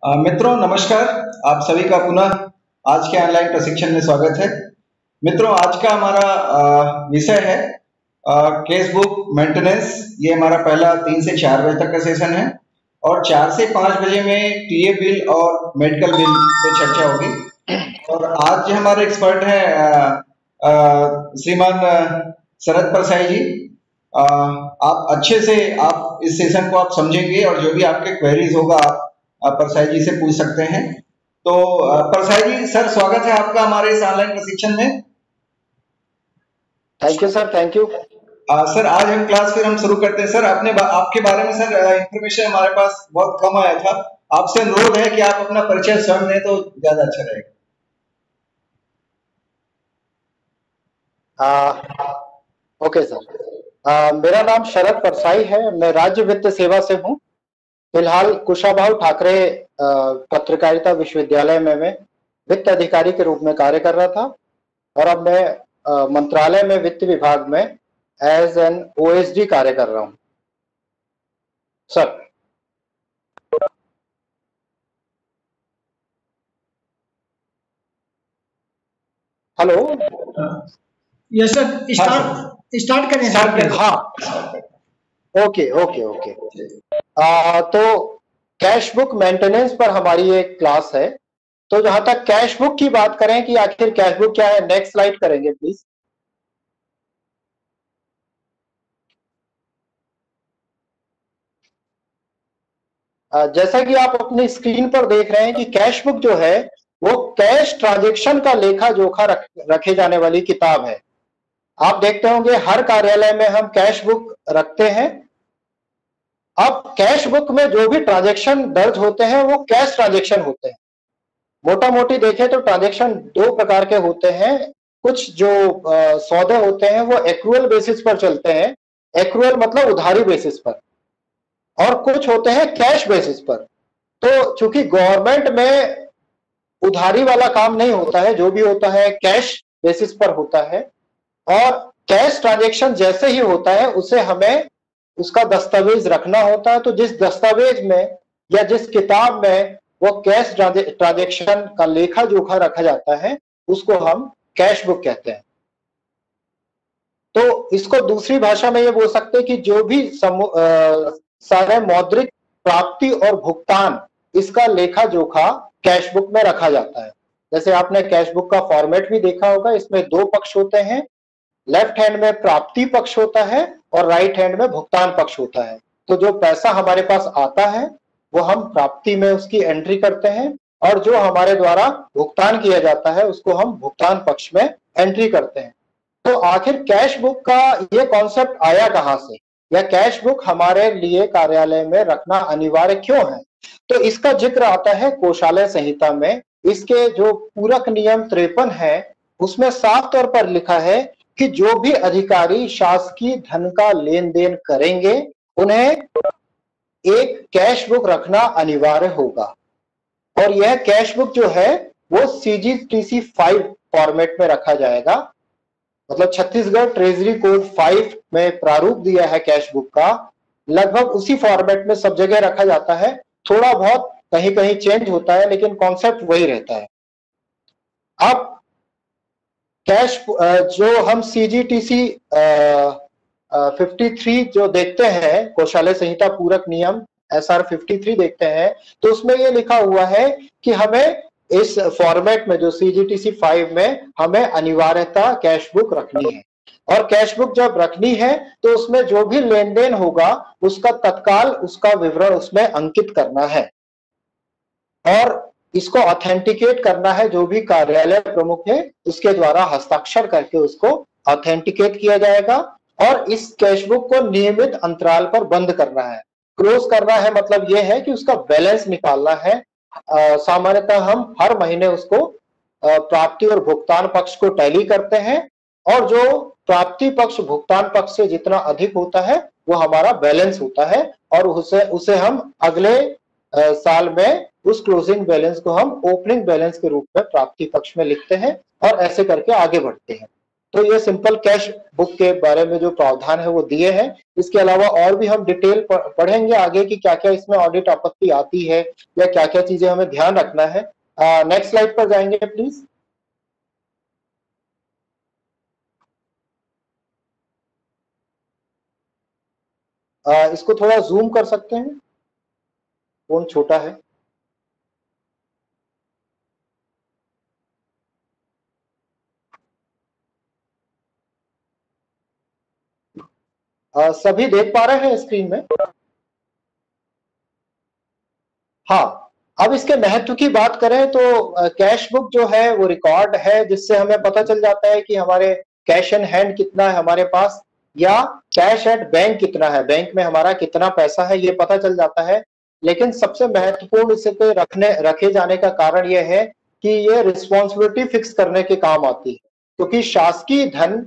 मित्रों नमस्कार। आप सभी का पुनः आज के ऑनलाइन प्रशिक्षण में स्वागत है। मित्रों आज का हमारा विषय है केस बुक मेंटेनेंस। ये हमारा पहला 3 से 4 बजे तक का सेशन है और 4 से 5 बजे में टीए बिल और मेडिकल बिल पे चर्चा होगी। और आज जो हमारे एक्सपर्ट हैं श्रीमान शरद परसाई जी। आप अच्छे से आप इस सेशन को आप समझेंगे और जो भी आपके क्वेरीज होगा आप परसाई जी से पूछ सकते हैं। तो परसाई जी सर, स्वागत है आपका हमारे इस ऑनलाइन प्रशिक्षण में। Thank you sir, thank you. Sir आज हम क्लास फिर हम शुरू करते हैं। सर आपके बारे में सर इंफॉर्मेशन हमारे पास बहुत कम आया था। आपसे अनुरोध है कि आप अपना परिचय स्वयं दें तो ज्यादा अच्छा रहेगा। ओके सर, मेरा नाम शरद परसाई है। मैं राज्य वित्त सेवा से हूँ। फिलहाल कुशाभाऊ ठाकरे पत्रकारिता विश्वविद्यालय में मैं वित्त अधिकारी के रूप में कार्य कर रहा था और अब मैं मंत्रालय में वित्त विभाग में एज एन ओएसडी कार्य कर रहा हूँ sir. Hello, yes sir, start करें सर। हाँ, ओके ओके ओके। तो कैश बुक मेंटेनेंस पर हमारी एक क्लास है। तो जहां तक कैश बुक की बात करें कि आखिर कैश बुक क्या है, नेक्स्ट स्लाइड करेंगे प्लीज। जैसा कि आप अपनी स्क्रीन पर देख रहे हैं कि कैश बुक जो है वो कैश ट्रांजैक्शन का लेखा जोखा रखे जाने वाली किताब है। आप देखते होंगे हर कार्यालय में हम कैश बुक रखते हैं। अब कैश बुक में जो भी ट्रांजैक्शन दर्ज होते हैं वो कैश ट्रांजैक्शन होते हैं। मोटा मोटी देखें तो ट्रांजैक्शन 2 प्रकार के होते हैं। कुछ जो सौदे होते हैं वो एक्रूअल बेसिस पर चलते हैं। एक्रूअल मतलब उधारी बेसिस पर, और कुछ होते हैं कैश बेसिस पर। तो चूंकि गवर्नमेंट में उधारी वाला काम नहीं होता है, जो भी होता है कैश बेसिस पर होता है। और कैश ट्रांजैक्शन जैसे ही होता है उसे हमें उसका दस्तावेज रखना होता है। तो जिस दस्तावेज में या जिस किताब में वो कैश ट्रांजैक्शन का लेखा जोखा रखा जाता है उसको हम कैश बुक कहते हैं। तो इसको दूसरी भाषा में ये बोल सकते हैं कि जो भी सारे मौद्रिक प्राप्ति और भुगतान, इसका लेखा जोखा कैश बुक में रखा जाता है। जैसे आपने कैश बुक का फॉर्मेट भी देखा होगा, इसमें 2 पक्ष होते हैं। लेफ्ट हैंड में प्राप्ति पक्ष होता है और राइट हैंड में भुगतान पक्ष होता है। तो जो पैसा हमारे पास आता है वो हम प्राप्ति में उसकी एंट्री करते हैं, और जो हमारे द्वारा भुगतान किया जाता है उसको हम भुगतान पक्ष में एंट्री करते हैं। तो आखिर कैश बुक का ये कॉन्सेप्ट आया कहां से, या कैश बुक हमारे लिए कार्यालय में रखना अनिवार्य क्यों है? तो इसका जिक्र आता है कोषालय संहिता में। इसके जो पूरक नियम 53 है उसमें साफ तौर पर लिखा है कि जो भी अधिकारी शासकीय धन का लेन देन करेंगे उन्हें एक कैश बुक रखना अनिवार्य होगा। और यह कैश बुक जो है वो CGTC 5 फॉर्मेट में रखा जाएगा। मतलब छत्तीसगढ़ ट्रेजरी कोड 5 में प्रारूप दिया है कैश बुक का, लगभग उसी फॉर्मेट में सब जगह रखा जाता है। थोड़ा बहुत कहीं कहीं चेंज होता है लेकिन कॉन्सेप्ट वही रहता है। अब कैश जो हम CGTC 53 जो देखते हैं, कोषालय संहिता पूरक नियम SR 53 देखते हैं, तो उसमें ये लिखा हुआ है कि हमें इस फॉर्मेट में जो CGTC 5 में हमें अनिवार्यता कैश बुक रखनी है। और कैश बुक जब रखनी है तो उसमें जो भी लेन देन होगा उसका तत्काल उसका विवरण उसमें अंकित करना है, और इसको ऑथेंटिकेट करना है। जो भी कार्यालय प्रमुख है उसके द्वारा हस्ताक्षर करके उसको ऑथेंटिकेट किया जाएगा। और इस कैश बुक को नियमित अंतराल पर बंद करना है। क्लोज करना है मतलब यह है कि उसका बैलेंस निकालना है। सामान्यतः हम हर महीने उसको प्राप्ति और भुगतान पक्ष को टैली करते हैं, और जो प्राप्ति पक्ष भुगतान पक्ष से जितना अधिक होता है वो हमारा बैलेंस होता है, और उसे हम अगले साल में उस क्लोजिंग बैलेंस को हम ओपनिंग बैलेंस के रूप में प्राप्ति पक्ष में लिखते हैं, और ऐसे करके आगे बढ़ते हैं। तो ये सिंपल कैश बुक के बारे में जो प्रावधान है वो दिए हैं। इसके अलावा और भी हम डिटेल पढ़ेंगे आगे कि क्या क्या इसमें ऑडिट आपत्ति आती है या क्या क्या चीजें हमें ध्यान रखना है। नेक्स्ट स्लाइड पर जाएंगे प्लीज। इसको थोड़ा जूम कर सकते हैं, फोन छोटा है। सभी देख पा रहे हैं स्क्रीन में? हाँ, अब इसके महत्व की बात करें तो कैश बुक जो है वो रिकॉर्ड है जिससे हमें पता चल जाता है कि हमारे कैश इन हैंड कितना है हमारे पास, या कैश एट बैंक कितना है, बैंक में हमारा कितना पैसा है ये पता चल जाता है। लेकिन सबसे महत्वपूर्ण इसे रखे जाने का कारण यह है कि ये रिस्पॉन्सिबिलिटी फिक्स करने के काम आती है, क्योंकि शासकीय धन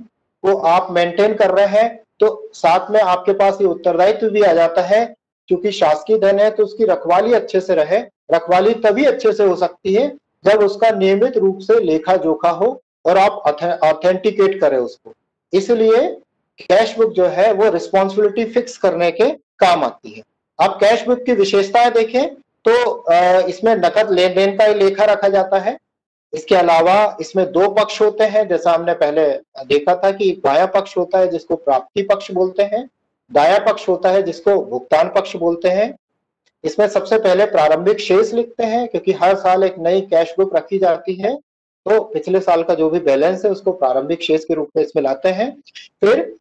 को आप मेंटेन कर रहे हैं तो साथ में आपके पास ये उत्तरदायित्व भी आ जाता है, क्योंकि शासकीय धन है तो उसकी रखवाली अच्छे से रहे। रखवाली तभी अच्छे से हो सकती है जब उसका नियमित रूप से लेखा जोखा हो और आप ऑथेंटिकेट करें उसको। इसलिए कैश बुक जो है वो रिस्पॉन्सिबिलिटी फिक्स करने के काम आती है। अब कैश बुक की विशेषताएं देखें तो इसमें नकद लेन देन का लेखा रखा जाता है। इसके अलावा इसमें दो पक्ष होते हैं, जैसा हमने पहले देखा था कि बायां पक्ष होता है जिसको प्राप्ति पक्ष बोलते हैं, दायां पक्ष होता है जिसको भुगतान पक्ष बोलते हैं। इसमें सबसे पहले प्रारंभिक शेष लिखते हैं, क्योंकि हर साल एक नई कैश बुक रखी जाती है तो पिछले साल का जो भी बैलेंस है उसको प्रारंभिक शेष के रूप में इसमें लाते हैं। फिर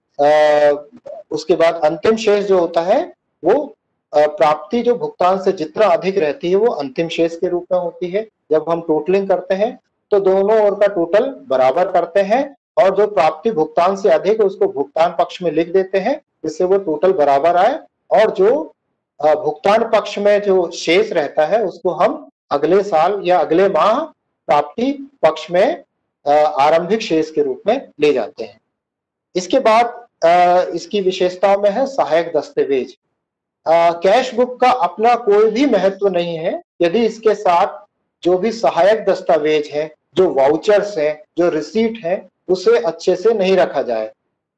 उसके बाद अंतिम शेष जो होता है वो प्राप्ति जो भुगतान से जितना अधिक रहती है वो अंतिम शेष के रूप में होती है। जब हम टोटलिंग करते हैं तो दोनों ओर का टोटल बराबर करते हैं और जो प्राप्ति भुगतान से अधिक है उसको भुगतान पक्ष में लिख देते हैं जिससे वो टोटल बराबर आए, और जो भुगतान पक्ष में जो शेष रहता है उसको हम अगले साल या अगले माह प्राप्ति पक्ष में आरंभिक शेष के रूप में ले जाते हैं। इसके बाद इसकी विशेषताओं में है सहायक दस्तावेज। कैश बुक का अपना कोई भी महत्व नहीं है यदि इसके साथ जो भी सहायक दस्तावेज है, जो वाउचर्स है, जो रिसीट है, उसे अच्छे से नहीं रखा जाए।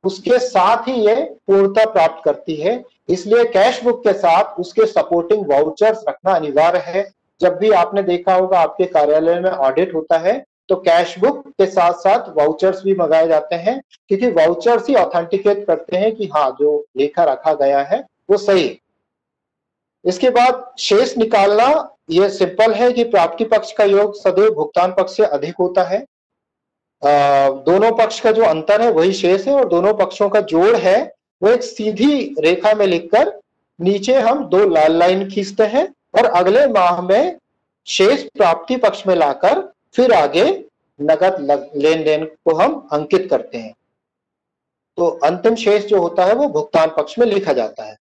उसके साथ ही ये पूर्णता प्राप्त करती है, इसलिए कैश बुक के साथ उसके सपोर्टिंग वाउचर्स रखना अनिवार्य है। जब भी आपने देखा होगा आपके कार्यालय में ऑडिट होता है तो कैश बुक के साथ साथ वाउचर्स भी मंगाए जाते हैं, क्योंकि वाउचर्स ही ऑथेंटिकेट करते हैं कि हाँ जो लेखा रखा गया है वो सही है। इसके बाद शेष निकालना ये सिंपल है कि प्राप्ति पक्ष का योग सदैव भुगतान पक्ष से अधिक होता है। दोनों पक्ष का जो अंतर है वही शेष है और दोनों पक्षों का जोड़ है वो एक सीधी रेखा में लिखकर नीचे हम दो लाल लाइन खींचते हैं और अगले माह में शेष प्राप्ति पक्ष में लाकर फिर आगे नगद लेन देन को हम अंकित करते हैं। तो अंतिम शेष जो होता है वो भुगतान पक्ष में लिखा जाता है।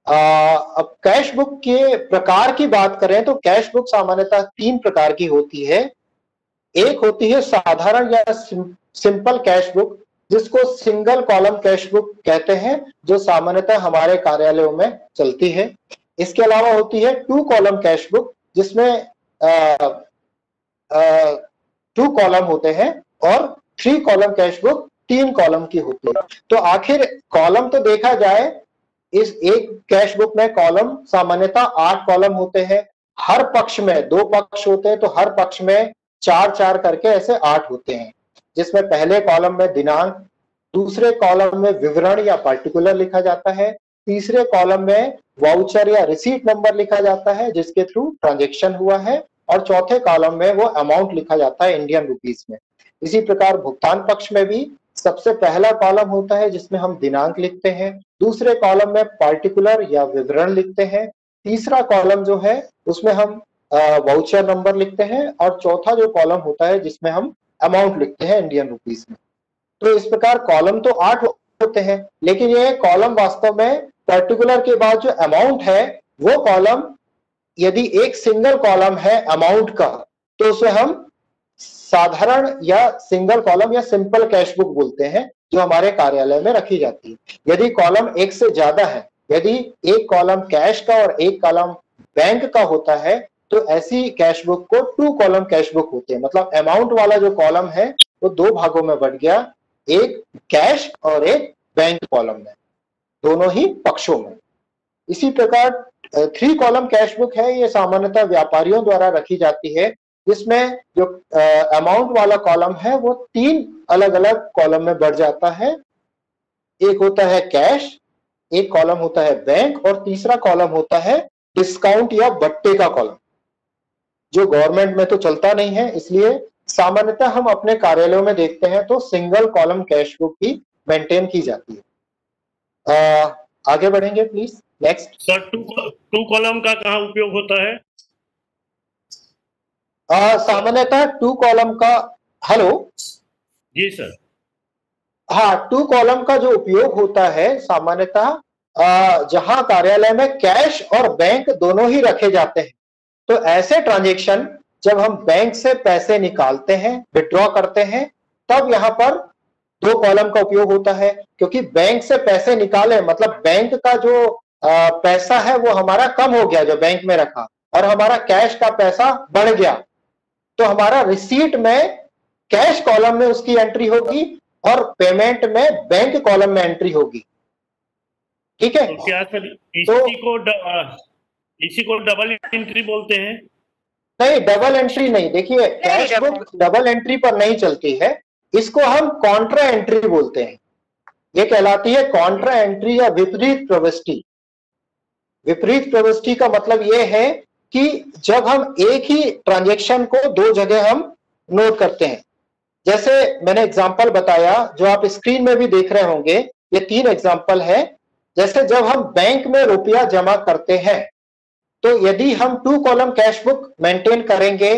अब कैश बुक के प्रकार की बात करें तो कैश बुक सामान्यतः 3 प्रकार की होती है। एक होती है साधारण या सिंपल कैश बुक जिसको सिंगल कॉलम कैश बुक कहते हैं, जो सामान्यतः हमारे कार्यालयों में चलती है। इसके अलावा होती है 2 कॉलम कैश बुक जिसमें 2 कॉलम होते हैं और 3 कॉलम कैश बुक 3 कॉलम की होती है। तो आखिर कॉलम तो देखा जाए इस एक कैश बुक में कॉलम सामान्यतः 8 कॉलम होते हैं। हर पक्ष में 2 पक्ष होते हैं तो हर पक्ष में 4-4 करके ऐसे 8 होते हैं, जिसमें पहले कॉलम में दिनांक, दूसरे कॉलम में विवरण या पर्टिकुलर लिखा जाता है, तीसरे कॉलम में वाउचर या रिसीट नंबर लिखा जाता है जिसके थ्रू ट्रांजैक्शन हुआ है, और चौथे कॉलम में वो अमाउंट लिखा जाता है इंडियन रुपीस में। इसी प्रकार भुगतान पक्ष में भी सबसे पहला कॉलम होता है जिसमें हम दिनांक लिखते हैं, दूसरे कॉलम में पार्टिकुलर या विवरण लिखते हैं, तीसरा कॉलम जो है उसमें हम वाउचर नंबर लिखते हैं, और चौथा जो कॉलम होता है जिसमें हम अमाउंट लिखते हैं इंडियन रुपीस में। तो इस प्रकार कॉलम तो 8 होते हैं, लेकिन ये कॉलम वास्तव में पर्टिकुलर के बाद जो अमाउंट है वो कॉलम यदि एक सिंगल कॉलम है अमाउंट का तो उसे हम साधारण या सिंगल कॉलम या सिंपल कैश बुक बोलते हैं, जो हमारे कार्यालय में रखी जाती है। यदि कॉलम एक से ज्यादा है, यदि एक कॉलम कैश का और एक कॉलम बैंक का होता है तो ऐसी कैश बुक को 2 कॉलम कैश बुक होते हैं। मतलब अमाउंट वाला जो कॉलम है वो दो भागों में बट गया, एक कैश और एक बैंक कॉलम में, दोनों ही पक्षों में। इसी प्रकार 3 कॉलम कैश बुक है, ये सामान्यतः व्यापारियों द्वारा रखी जाती है, जिसमें जो अमाउंट वाला कॉलम है वो 3 अलग अलग कॉलम में बढ़ जाता है। एक होता है कैश, एक कॉलम होता है बैंक, और तीसरा कॉलम होता है डिस्काउंट या बट्टे का कॉलम, जो गवर्नमेंट में तो चलता नहीं है, इसलिए सामान्यतः हम अपने कार्यालयों में देखते हैं तो सिंगल कॉलम कैश बुक ही मेंटेन की जाती है। आगे बढ़ेंगे please, next. Sir, two column का कहाँ उपयोग होता है? सामान्यतः 2 कॉलम का, हेलो जी सर। हाँ, 2 कॉलम का जो उपयोग होता है सामान्यतः जहां कार्यालय में कैश और बैंक दोनों ही रखे जाते हैं, तो ऐसे ट्रांजैक्शन जब हम बैंक से पैसे निकालते हैं, विड्रॉ करते हैं, तब यहाँ पर 2 कॉलम का उपयोग होता है, क्योंकि बैंक से पैसे निकाले मतलब बैंक का जो पैसा है वो हमारा कम हो गया जो बैंक में रखा, और हमारा कैश का पैसा बढ़ गया, तो हमारा रिसीट में कैश कॉलम में उसकी एंट्री होगी और पेमेंट में बैंक कॉलम में एंट्री होगी। ठीक है, तो क्या सर इसी को डबल एंट्री बोलते हैं? नहीं, डबल एंट्री नहीं। देखिए, कैश बुक डबल एंट्री पर नहीं चलती है, इसको हम कॉन्ट्रा एंट्री बोलते हैं। ये कहलाती है कॉन्ट्रा एंट्री या विपरीत प्रविष्टि। विपरीत प्रविष्टि का मतलब ये है कि जब हम एक ही ट्रांजैक्शन को 2 जगह हम नोट करते हैं, जैसे मैंने एग्जांपल बताया जो आप स्क्रीन में भी देख रहे होंगे, ये 3 एग्जांपल है। जैसे जब हम बैंक में रुपया जमा करते हैं, तो यदि हम 2 कॉलम कैश बुक मेंटेन करेंगे,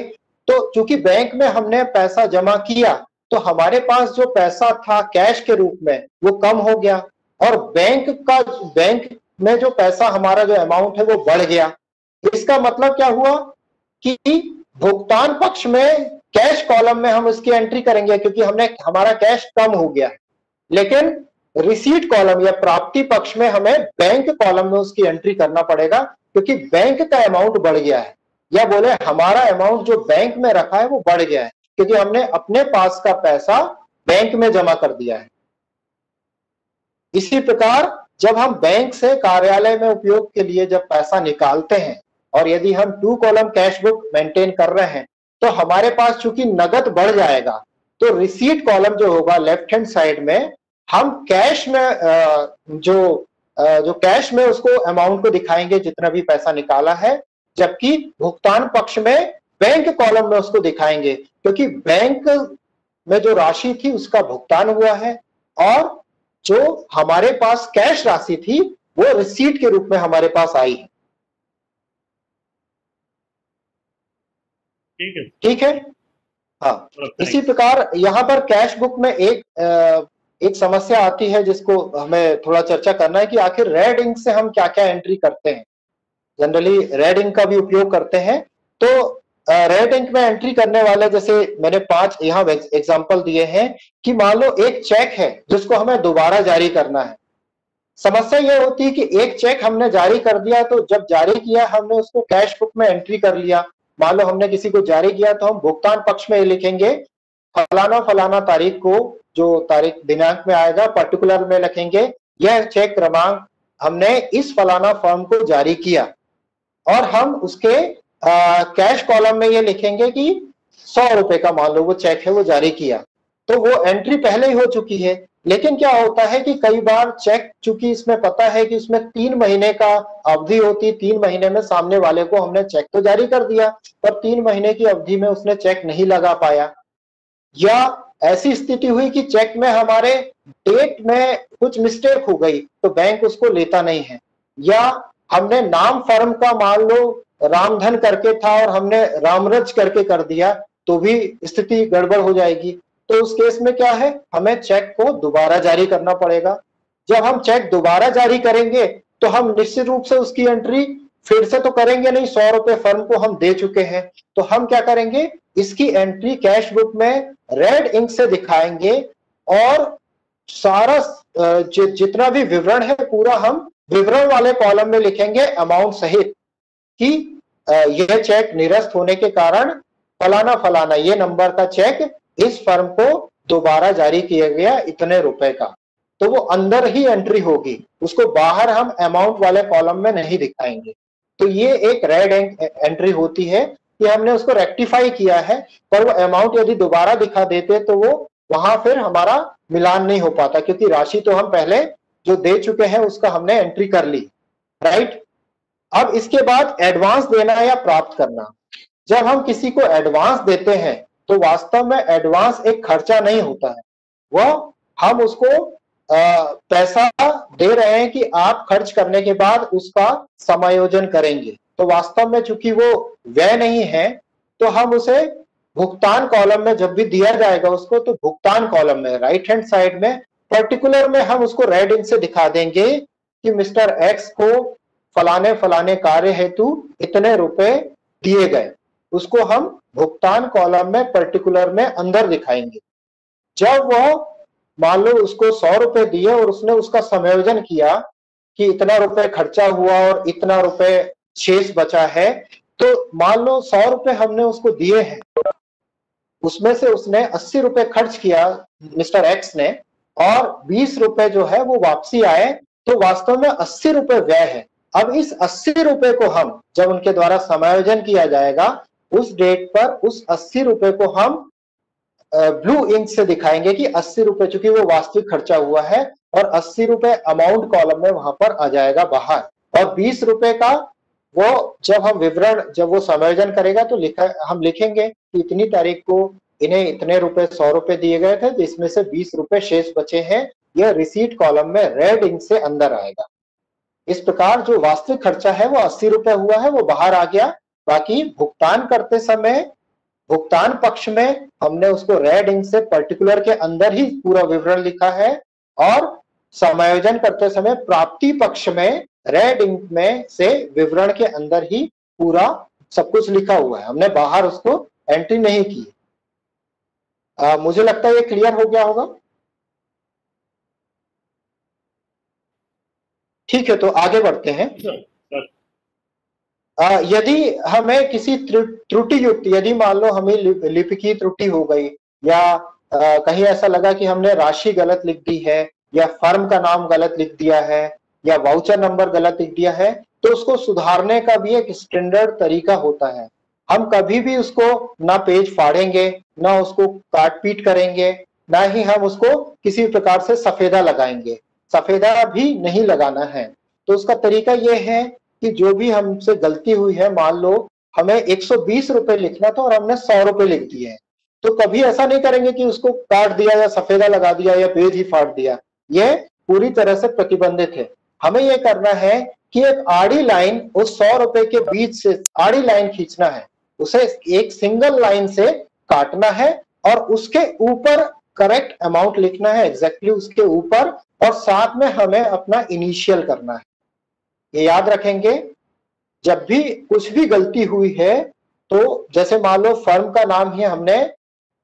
तो चूंकि बैंक में हमने पैसा जमा किया तो हमारे पास जो पैसा था कैश के रूप में वो कम हो गया, और बैंक में जो पैसा हमारा जो अमाउंट है वो बढ़ गया। इसका मतलब क्या हुआ कि भुगतान पक्ष में कैश कॉलम में हम उसकी एंट्री करेंगे क्योंकि हमारा कैश कम हो गया, लेकिन रिसीट कॉलम या प्राप्ति पक्ष में हमें बैंक कॉलम में उसकी एंट्री करना पड़ेगा, क्योंकि बैंक का अमाउंट बढ़ गया है, या बोले हमारा अमाउंट जो बैंक में रखा है वो बढ़ गया है, क्योंकि हमने अपने पास का पैसा बैंक में जमा कर दिया है। इसी प्रकार जब हम बैंक से कार्यालय में उपयोग के लिए जब पैसा निकालते हैं, और यदि हम 2 कॉलम कैश बुक मेंटेन कर रहे हैं, तो हमारे पास चूंकि नगद बढ़ जाएगा, तो रिसीट कॉलम जो होगा लेफ्ट हैंड साइड में, हम कैश में जो कैश में उसको अमाउंट को दिखाएंगे जितना भी पैसा निकाला है, जबकि भुगतान पक्ष में बैंक कॉलम में उसको दिखाएंगे, क्योंकि बैंक में जो राशि थी उसका भुगतान हुआ है, और जो हमारे पास कैश राशि थी वो रिसीट के रूप में हमारे पास आई है। ठीक है। हाँ, इसी प्रकार यहाँ पर कैश बुक में एक समस्या आती है जिसको हमें थोड़ा चर्चा करना है कि आखिर रेड इंक से हम क्या क्या एंट्री करते हैं। जनरली रेड इंक का भी उपयोग करते हैं, तो रेड इंक में एंट्री करने वाले, जैसे मैंने 5 यहाँ एग्जांपल दिए हैं कि मान लो एक चेक है जिसको हमें दोबारा जारी करना है। समस्या यह होती है कि एक चेक हमने जारी कर दिया, तो जब जारी किया हमने उसको कैश बुक में एंट्री कर लिया। मान लो हमने किसी को जारी किया तो हम भुगतान पक्ष में लिखेंगे फलाना फलाना तारीख को, जो तारीख दिनांक में आएगा पर्टिकुलर में लिखेंगे यह चेक क्रमांक हमने इस फलाना फर्म को जारी किया, और हम उसके कैश कॉलम में ये लिखेंगे कि 100 रुपए का मान लो वो चेक है वो जारी किया, तो वो एंट्री पहले ही हो चुकी है। लेकिन क्या होता है कि कई बार चेक, चूंकि इसमें पता है कि इसमें 3 महीने का अवधि होती, 3 महीने में सामने वाले को हमने चेक तो जारी कर दिया, पर 3 महीने की अवधि में उसने चेक नहीं लगा पाया, या ऐसी स्थिति हुई कि चेक में हमारे डेट में कुछ मिस्टेक हो गई तो बैंक उसको लेता नहीं है, या हमने नाम फर्म का मान लो रामधन करके था और हमने रामरज करके कर दिया, तो भी स्थिति गड़बड़ हो जाएगी। तो उस केस में क्या है, हमें चेक को दोबारा जारी करना पड़ेगा। जब हम चेक दोबारा जारी करेंगे तो हम निश्चित रूप से उसकी एंट्री फिर से तो करेंगे नहीं, 100 रुपए फर्म को हम दे चुके हैं, तो हम क्या करेंगे, इसकी एंट्री कैश बुक में रेड इंक से दिखाएंगे, और सारा जितना भी विवरण है पूरा हम विवरण वाले कॉलम में लिखेंगे अमाउंट सहित, कि यह चेक निरस्त होने के कारण फलाना फलाना ये नंबर का चेक इस फर्म को दोबारा जारी किया गया इतने रुपए का, तो वो अंदर ही एंट्री होगी, उसको बाहर हम अमाउंट वाले कॉलम में नहीं दिखाएंगे। तो ये एक रेड एंट्री होती है कि हमने उसको रेक्टिफाई किया है, पर वो अमाउंट यदि दोबारा दिखा देते तो वो वहां फिर हमारा मिलान नहीं हो पाता, क्योंकि राशि तो हम पहले जो दे चुके हैं उसका हमने एंट्री कर ली, राइट। अब इसके बाद एडवांस देना या प्राप्त करना। जब हम किसी को एडवांस देते हैं तो वास्तव में एडवांस एक खर्चा नहीं होता है, वह हम उसको पैसा दे रहे हैं कि आप खर्च करने के बाद उसका समायोजन करेंगे। तो वास्तव में चूंकि वो व्यय नहीं है, तो हम उसे भुगतान कॉलम में जब भी दिया जाएगा उसको, तो भुगतान कॉलम में राइट हैंड साइड में पर्टिकुलर में हम उसको रेड इंक से दिखा देंगे कि मिस्टर एक्स को फलाने फलाने कार्य हेतु इतने रुपए दिए गए। उसको हम भुगतान कॉलम में पर्टिकुलर में अंदर दिखाएंगे। जब वह मान लो उसको 100 रुपए दिए और उसने उसका समायोजन किया कि इतना रुपए खर्चा हुआ और इतना रुपए शेष बचा है, तो मान लो 100 रुपए हमने उसको दिए हैं, उसमें से उसने 80 रुपए खर्च किया मिस्टर एक्स ने, और 20 रुपए जो है वो वापसी आए, तो वास्तव में 80 रुपए व्यय है। अब इस 80 रुपए को हम जब उनके द्वारा समायोजन किया जाएगा, उस डेट पर उस 80 रुपए को हम ब्लू इंक से दिखाएंगे कि 80 रुपए, चूंकि वो वास्तविक खर्चा हुआ है, और 80 रुपए अमाउंट कॉलम में वहां पर आ जाएगा बाहर। और 20 रुपए का वो जब हम विवरण जब वो समायोजन करेगा तो हम लिखेंगे कि इतनी तारीख को इन्हें इतने रुपए 100 रुपए दिए गए थे, जिसमें से 20 रुपए शेष बचे हैं। यह रिसीट कॉलम में रेड इंक से अंदर आएगा। इस प्रकार जो वास्तविक खर्चा है वो 80 रुपए हुआ है, वो बाहर आ गया। बाकी भुगतान करते समय भुगतान पक्ष में हमने उसको रेड इंक से पर्टिकुलर के अंदर ही पूरा विवरण लिखा है, और समायोजन करते समय प्राप्ति पक्ष में रेड इंक में से विवरण के अंदर ही पूरा सब कुछ लिखा हुआ है, हमने बाहर उसको एंट्री नहीं की। मुझे लगता है ये क्लियर हो गया होगा। ठीक है, तो आगे बढ़ते हैं। यदि हमें किसी त्रुटि युक्त, यदि मान लो हमें लिपि की त्रुटि हो गई, या कहीं ऐसा लगा कि हमने राशि गलत लिख दी है, या फर्म का नाम गलत लिख दिया है, या वाउचर नंबर गलत लिख दिया है, तो उसको सुधारने का भी एक स्टैंडर्ड तरीका होता है। हम कभी भी उसको ना पेज फाड़ेंगे, ना उसको काट पीट करेंगे, ना ही हम उसको किसी प्रकार से सफेदा लगाएंगे। सफेदा भी नहीं लगाना है। तो उसका तरीका यह है कि जो भी हमसे गलती हुई है, मान लो हमें 120 रुपए लिखना था और हमने 100 रुपए लिख दिए हैं, तो कभी ऐसा नहीं करेंगे कि उसको काट दिया या सफेदा लगा दिया या पेज ही फाड़ दिया। यह पूरी तरह से प्रतिबंधित है। हमें यह करना है कि एक आड़ी लाइन उस 100 रुपए के बीच से आड़ी लाइन खींचना है, उसे एक सिंगल लाइन से काटना है, और उसके ऊपर करेक्ट अमाउंट लिखना है, एग्जैक्टली उसके ऊपर, और साथ में हमें अपना इनिशियल करना है। ये याद रखेंगे, जब भी कुछ भी गलती हुई है, तो जैसे मान लो फर्म का नाम ही हमने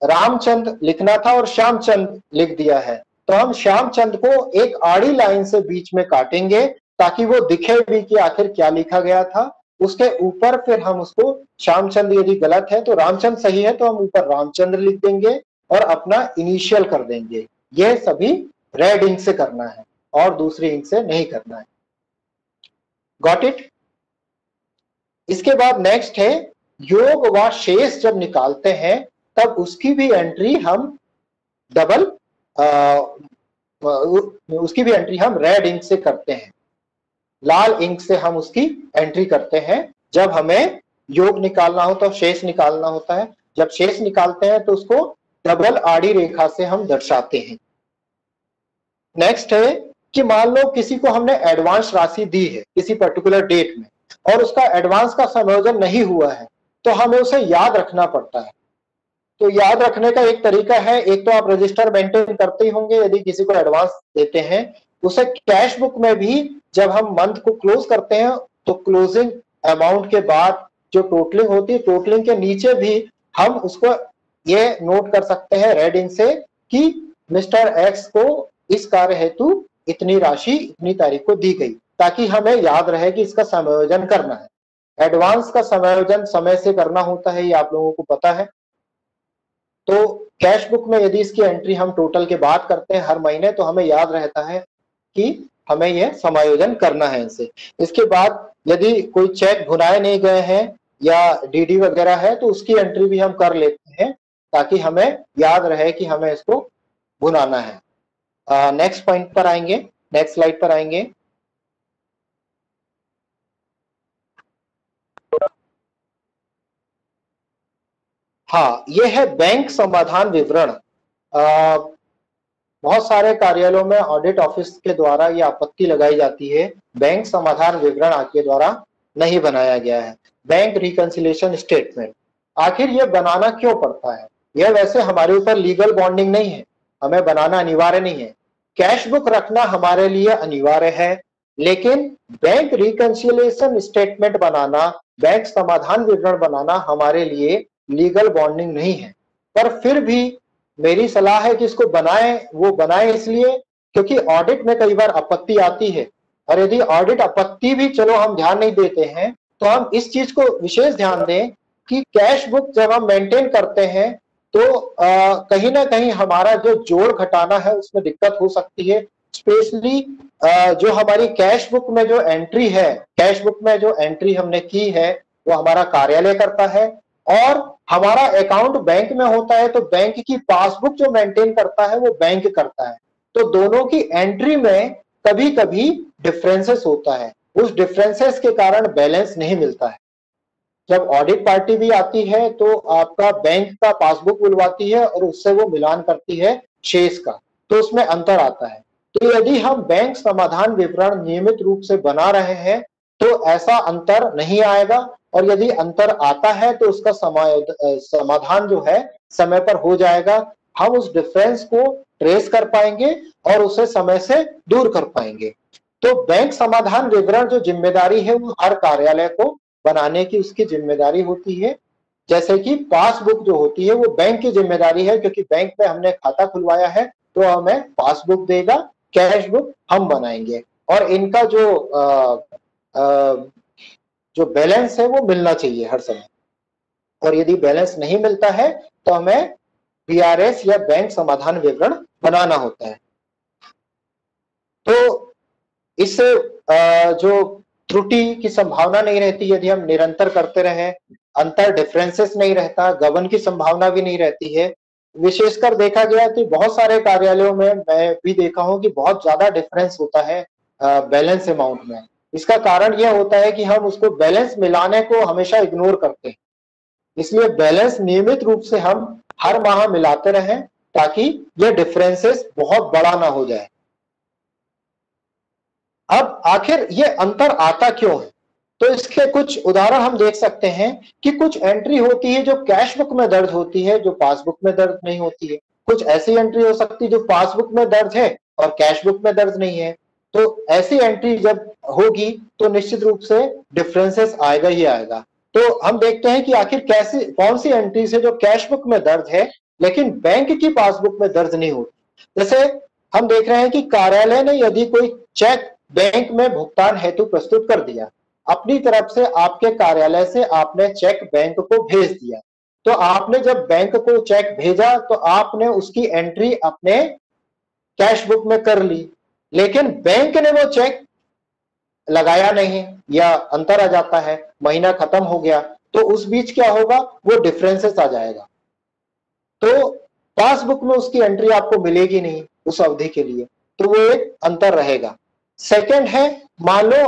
रामचंद लिखना था और श्यामचंद लिख दिया है, तो हम श्यामचंद को एक आड़ी लाइन से बीच में काटेंगे ताकि वो दिखे भी कि आखिर क्या लिखा गया था। उसके ऊपर फिर हम उसको श्यामचंद यदि गलत है तो रामचंद सही है तो हम ऊपर रामचंद्र लिख देंगे और अपना इनिशियल कर देंगे। यह सभी रेड इंक से करना है और दूसरी इंक से नहीं करना है। Got it. इसके बाद नेक्स्ट है योग व शेष जब निकालते हैं तब उसकी भी एंट्री हम उसकी भी एंट्री हम रेड इंक से करते हैं, लाल इंक से हम उसकी एंट्री करते हैं जब हमें योग निकालना हो तो शेष निकालना होता है। जब शेष निकालते हैं तो उसको डबल आड़ी रेखा से हम दर्शाते हैं। नेक्स्ट है कि मान लो किसी को हमने एडवांस राशि दी है किसी पर्टिकुलर डेट में और उसका एडवांस का समायोजन नहीं हुआ है, तो हमें उसे याद रखना पड़ता है। तो याद रखने का एक तरीका है, एक तो आप रजिस्टर मेंटेन करते ही होंगे, यदि किसी को एडवांस देते हैं उसे कैश बुक में भी जब हम मंथ को क्लोज करते हैं तो क्लोजिंग अमाउंट के बाद जो टोटलिंग होती है, टोटलिंग के नीचे भी हम उसको ये नोट कर सकते हैं रेड इंक से कि मिस्टर एक्स को इस कार्य हेतु इतनी राशि इतनी तारीख को दी गई, ताकि हमें याद रहे कि इसका समायोजन करना है। एडवांस का समायोजन समय से करना होता है, ये आप लोगों को पता है। तो कैश बुक में यदि इसकी एंट्री हम टोटल के बाद करते हैं हर महीने, तो हमें याद रहता है कि हमें यह समायोजन करना है इनसे। इसके बाद यदि कोई चेक भुनाए नहीं गए हैं या डीडी वगैरह है, तो उसकी एंट्री भी हम कर लेते हैं ताकि हमें याद रहे कि हमें इसको भुनाना है। नेक्स्ट पॉइंट पर आएंगे, नेक्स्ट स्लाइड पर आएंगे। हाँ, ये है बैंक समाधान विवरण। बहुत सारे कार्यालयों में ऑडिट ऑफिस के द्वारा ये आपत्ति लगाई जाती है, बैंक समाधान विवरण आपके द्वारा नहीं बनाया गया है, बैंक रिकंसिलिएशन स्टेटमेंट। आखिर ये बनाना क्यों पड़ता है? यह वैसे हमारे ऊपर लीगल बॉन्डिंग नहीं है, हमें बनाना अनिवार्य नहीं है। कैश बुक रखना हमारे लिए अनिवार्य है, लेकिन बैंक रिकंसिलिएशन स्टेटमेंट बनाना, बैंक समाधान विवरण बनाना हमारे लिए लीगल बॉन्डिंग नहीं है। पर फिर भी मेरी सलाह है कि इसको बनाएं। वो बनाएं इसलिए क्योंकि ऑडिट में कई बार आपत्ति आती है, और यदि ऑडिट आपत्ति भी चलो हम ध्यान नहीं देते हैं, तो हम इस चीज को विशेष ध्यान दें कि कैश बुक जब हम मेंटेन करते हैं तो कहीं ना कहीं हमारा जो जोड़ घटाना है उसमें दिक्कत हो सकती है। स्पेशली जो हमारी कैश बुक में जो एंट्री है, कैश बुक में जो एंट्री हमने की है वो हमारा कार्यालय करता है, और हमारा अकाउंट बैंक में होता है तो बैंक की पासबुक जो मेंटेन करता है वो बैंक करता है। तो दोनों की एंट्री में कभी कभी डिफरेंसेस होता है, उस डिफरेंसेस के कारण बैलेंस नहीं मिलता है। जब ऑडिट पार्टी भी आती है तो आपका बैंक का पासबुक बुलवाती है और उससे वो मिलान करती है शेष का, तो उसमें अंतर आता है। तो यदि हम बैंक समाधान विवरण नियमित रूप से बना रहे हैं तो ऐसा अंतर नहीं आएगा, और यदि अंतर आता है तो उसका समाधान जो है समय पर हो जाएगा। हम उस डिफरेंस को ट्रेस कर पाएंगे और उसे समय से दूर कर पाएंगे। तो बैंक समाधान विवरण जो जिम्मेदारी है वो हर कार्यालय को बनाने की उसकी जिम्मेदारी होती है। जैसे कि पासबुक जो होती है वो बैंक की जिम्मेदारी है, क्योंकि बैंक में हमने खाता खुलवाया है तो हमें पासबुक देगा, कैश बुक हम बनाएंगे, और इनका जो बैलेंस है वो मिलना चाहिए हर समय। और यदि बैलेंस नहीं मिलता है तो हमें बीआरएस या बैंक समाधान विवरण बनाना होता है। तो इससे जो त्रुटि की संभावना नहीं रहती यदि हम निरंतर करते रहे, अंतर डिफरेंसेस नहीं रहता, गबन की संभावना भी नहीं रहती है। विशेषकर देखा गया कि बहुत सारे कार्यालयों में मैं भी देखा हूं कि बहुत ज्यादा डिफरेंस होता है बैलेंस अमाउंट में। इसका कारण यह होता है कि हम उसको बैलेंस मिलाने को हमेशा इग्नोर करते हैं, इसलिए बैलेंस नियमित रूप से हम हर माह मिलाते रहें ताकि यह डिफरेंसेस बहुत बड़ा ना हो जाए। अब आखिर ये अंतर आता क्यों है? तो इसके कुछ उदाहरण हम देख सकते हैं कि कुछ एंट्री होती है जो कैश बुक में दर्ज होती है, जो पासबुक में दर्ज नहीं होती है। कुछ ऐसी एंट्री हो सकती है जो पासबुक में दर्ज है और कैश बुक में दर्ज नहीं है। तो ऐसी एंट्री जब होगी तो निश्चित रूप से डिफरेंसेस आएगा ही आएगा। तो हम देखते हैं कि आखिर कैसी कौन सी एंट्री से जो कैश बुक में दर्ज है लेकिन बैंक की पासबुक में दर्ज नहीं होती। जैसे हम देख रहे हैं कि कार्यालय ने यदि कोई चेक बैंक में भुगतान हेतु प्रस्तुत कर दिया, अपनी तरफ से आपके कार्यालय से आपने चेक बैंक को भेज दिया, तो आपने जब बैंक को चेक भेजा तो आपने उसकी एंट्री अपने कैश बुक में कर ली, लेकिन बैंक ने वो चेक लगाया नहीं या अंतर आ जाता है, महीना खत्म हो गया, तो उस बीच क्या होगा, वो डिफरेंसेस आ जाएगा। तो पासबुक में उसकी एंट्री आपको मिलेगी नहीं उस अवधि के लिए, तो वो एक अंतर रहेगा। सेकंड है, मान लो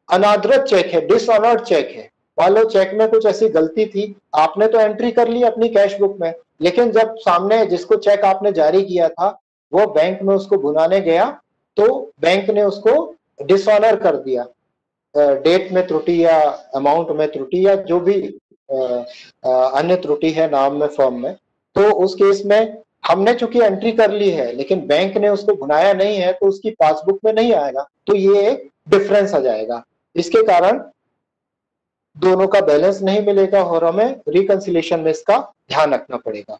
अनादृत चेक है, डिसऑनर्ड चेक है। मान लो चेक में कुछ ऐसी गलती थी, आपने तो एंट्री कर ली अपनी कैश बुक में, लेकिन जब सामने जिसको चेक आपने जारी किया था वो बैंक में उसको भुनाने गया तो बैंक ने उसको डिसऑनर कर दिया, डेट में त्रुटि या अमाउंट में त्रुटि या जो भी अन्य त्रुटि है नाम में फॉर्म में। तो उस केस में हमने चूंकि एंट्री कर ली है लेकिन बैंक ने उसको भुनाया नहीं है तो उसकी पासबुक में नहीं आएगा, तो ये एक डिफरेंस आ जाएगा। इसके कारण दोनों का बैलेंस नहीं मिलेगा और हमें रिकंसिलिएशन में इसका ध्यान रखना पड़ेगा।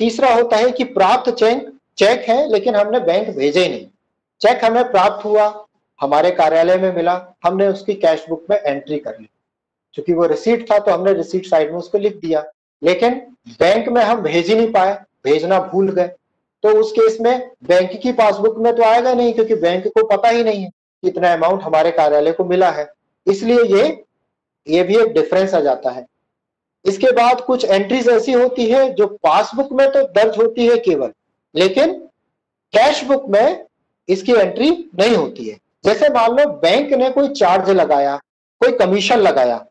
तीसरा होता है कि प्राप्त चेक है लेकिन हमने बैंक भेजे नहीं। चेक हमें प्राप्त हुआ, हमारे कार्यालय में मिला, हमने उसकी कैश बुक में एंट्री कर ली, क्योंकि वो रिसीट था तो हमने रिसीट साइड में उसको लिख दिया, लेकिन बैंक में हम भेज ही नहीं पाए, भेजना भूल गए, तो उस केस में बैंक की पासबुक में तो आएगा नहीं, क्योंकि बैंक को पता ही नहीं है कितना अमाउंट हमारे कार्यालय को मिला है। इसलिए ये भी एक डिफरेंस आ जाता है। इसके बाद कुछ एंट्रीज ऐसी होती है जो पासबुक में तो दर्ज होती है केवल, लेकिन कैश बुक में इसकी एंट्री नहीं होती है। जैसे मान लो बैंक ने कोई चार्ज लगाया, कोई कमीशन लगाया,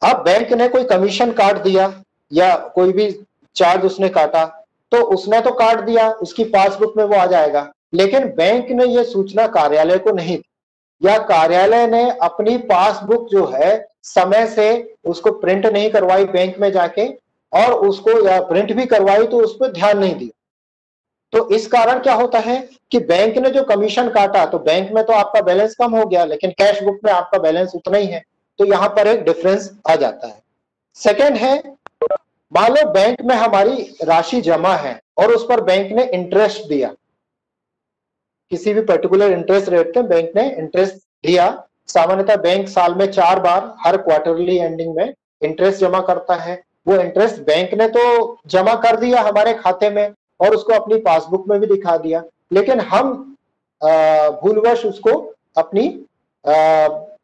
अब बैंक ने कोई कमीशन काट दिया या कोई भी चार्ज उसने काटा, तो उसने तो काट दिया, उसकी पासबुक में वो आ जाएगा, लेकिन बैंक ने ये सूचना कार्यालय को नहीं दी, या कार्यालय ने अपनी पासबुक जो है समय से उसको प्रिंट नहीं करवाई बैंक में जाके, और उसको या प्रिंट भी करवाई तो उस पर ध्यान नहीं दिया। तो इस कारण क्या होता है कि बैंक ने जो कमीशन काटा तो बैंक में तो आपका बैलेंस कम हो गया, लेकिन कैश बुक में आपका बैलेंस उतना ही है, तो यहां पर एक डिफरेंस आ जाता है। सेकंड है, मान लो बैंक में हमारी राशि जमा है और उस पर बैंक ने इंटरेस्ट दिया, किसी भी पर्टिकुलर इंटरेस्ट रेट पे बैंक ने इंटरेस्ट दिया। सामान्यतः बैंक साल में 4 बार हर क्वार्टरली एंडिंग में इंटरेस्ट जमा करता है। वो इंटरेस्ट बैंक ने तो जमा कर दिया हमारे खाते में और उसको अपनी पासबुक में भी दिखा दिया, लेकिन हम भूलवश उसको अपनी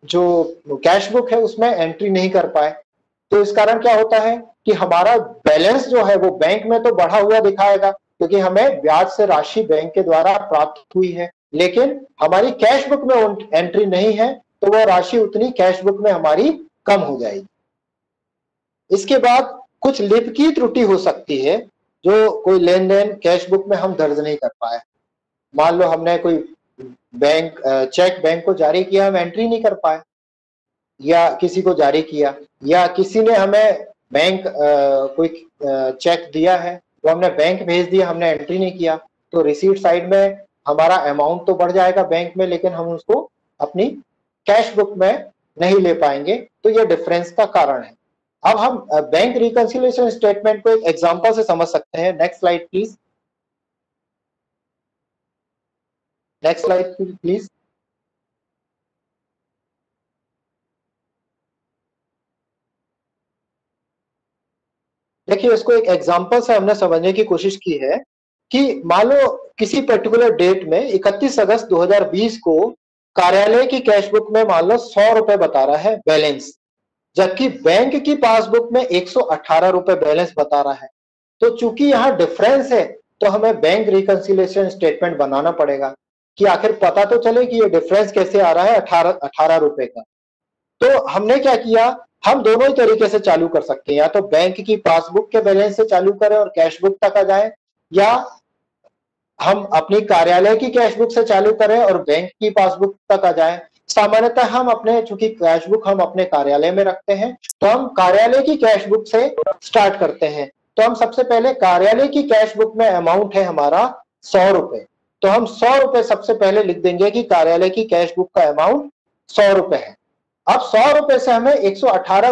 जो कैश बुक है उसमें एंट्री नहीं कर पाए। तो इस कारण क्या होता है कि हमारा बैलेंस जो है वो बैंक में तो बढ़ा हुआ दिखाएगा, क्योंकि हमें ब्याज से राशि बैंक के द्वारा प्राप्त हुई है, लेकिन हमारी कैश बुक में एंट्री नहीं है, तो वह राशि उतनी कैश बुक में हमारी कम हो जाएगी। इसके बाद कुछ लिप की त्रुटि हो सकती है, जो कोई लेन देन कैश बुक में हम दर्ज नहीं कर पाए। मान लो हमने कोई चेक बैंक को जारी किया, हम एंट्री नहीं कर पाए, या किसी को जारी किया, या किसी ने हमें बैंक कोई चेक दिया है वो हमने बैंक भेज दिया, हमने एंट्री नहीं किया, तो रिसीट साइड में हमारा अमाउंट तो बढ़ जाएगा बैंक में, लेकिन हम उसको अपनी कैश बुक में नहीं ले पाएंगे। तो ये डिफरेंस का कारण है। अब हम बैंक रिकंसिलिएशन स्टेटमेंट को एक एग्जांपल से समझ सकते हैं। Next slide please, next slide please. देखिए, इसको एक एग्जांपल से हमने समझने की कोशिश की है कि मान लो किसी पर्टिकुलर डेट में 31 अगस्त 2020 को कार्यालय की कैश बुक में मान लो 100 रुपए बता रहा है बैलेंस, जबकि बैंक की पासबुक में 118 रुपए बैलेंस बता रहा है। तो चूंकि यहाँ डिफरेंस है, तो हमें बैंक रिकंसिलिएशन स्टेटमेंट बनाना पड़ेगा कि आखिर पता तो चले कि ये डिफरेंस कैसे आ रहा है 18 रुपए का। तो हमने क्या किया, हम दोनों ही तरीके से चालू कर सकते हैं, या तो बैंक की पासबुक के बैलेंस से चालू करें और कैश बुक तक आ जाए, या हम अपनी कार्यालय की कैश बुक से चालू करें और बैंक की पासबुक तक आ जाए। सामान्यतः हम अपने, चूंकि कैश बुक हम अपने कार्यालय में रखते हैं, तो हम कार्यालय की कैश बुक से स्टार्ट करते हैं। तो हम सबसे पहले कार्यालय की कैश बुक में अमाउंट है हमारा 100 रुपए, तो हम 100 रुपए सबसे पहले लिख देंगे कि कार्यालय की कैश बुक का अमाउंट 100 रुपए है। अब 100 रुपए से हमें 118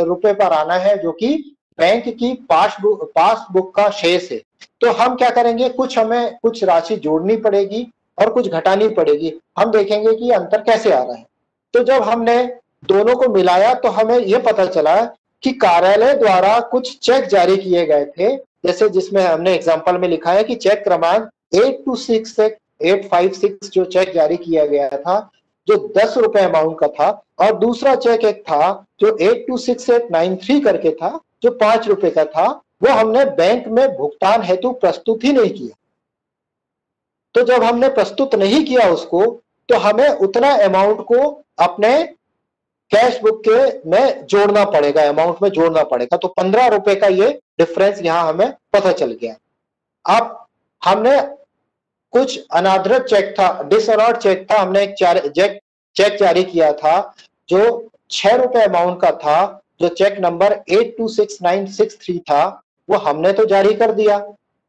रुपए पर आना है, जो कि बैंक की पासबुक का शेष है। तो हम क्या करेंगे, हमें कुछ राशि जोड़नी पड़ेगी और कुछ घटानी पड़ेगी। हम देखेंगे कि अंतर कैसे आ रहा है। तो जब हमने दोनों को मिलाया तो हमें यह पता चला कि कार्यालय द्वारा कुछ चेक जारी किए गए थे, जैसे जिसमें हमने एग्जाम्पल में लिखा है कि चेक क्रमांक 826856 जो चेक जारी किया गया था, जो 10 रुपए अमाउंट का था, और दूसरा चेक एक था जो 826893 करके था, जो 5 रुपए का था, वो हमने बैंक में भुगतान हेतु प्रस्तुत ही नहीं किया। तो जब हमने प्रस्तुत नहीं किया उसको, तो हमें उतना अमाउंट को अपने कैश बुक के में जोड़ना पड़ेगा, अमाउंट में जोड़ना पड़ेगा। तो 15 रुपए का ये डिफरेंस यहां हमें पता चल गया। अब हमने कुछ अनादृत चेक था, डिसऑनर्ड चेक था, हमने एक चेक जारी किया था जो 6 रुपए अमाउंट का था, जो चेक नंबर 826963 था, वो हमने तो जारी कर दिया।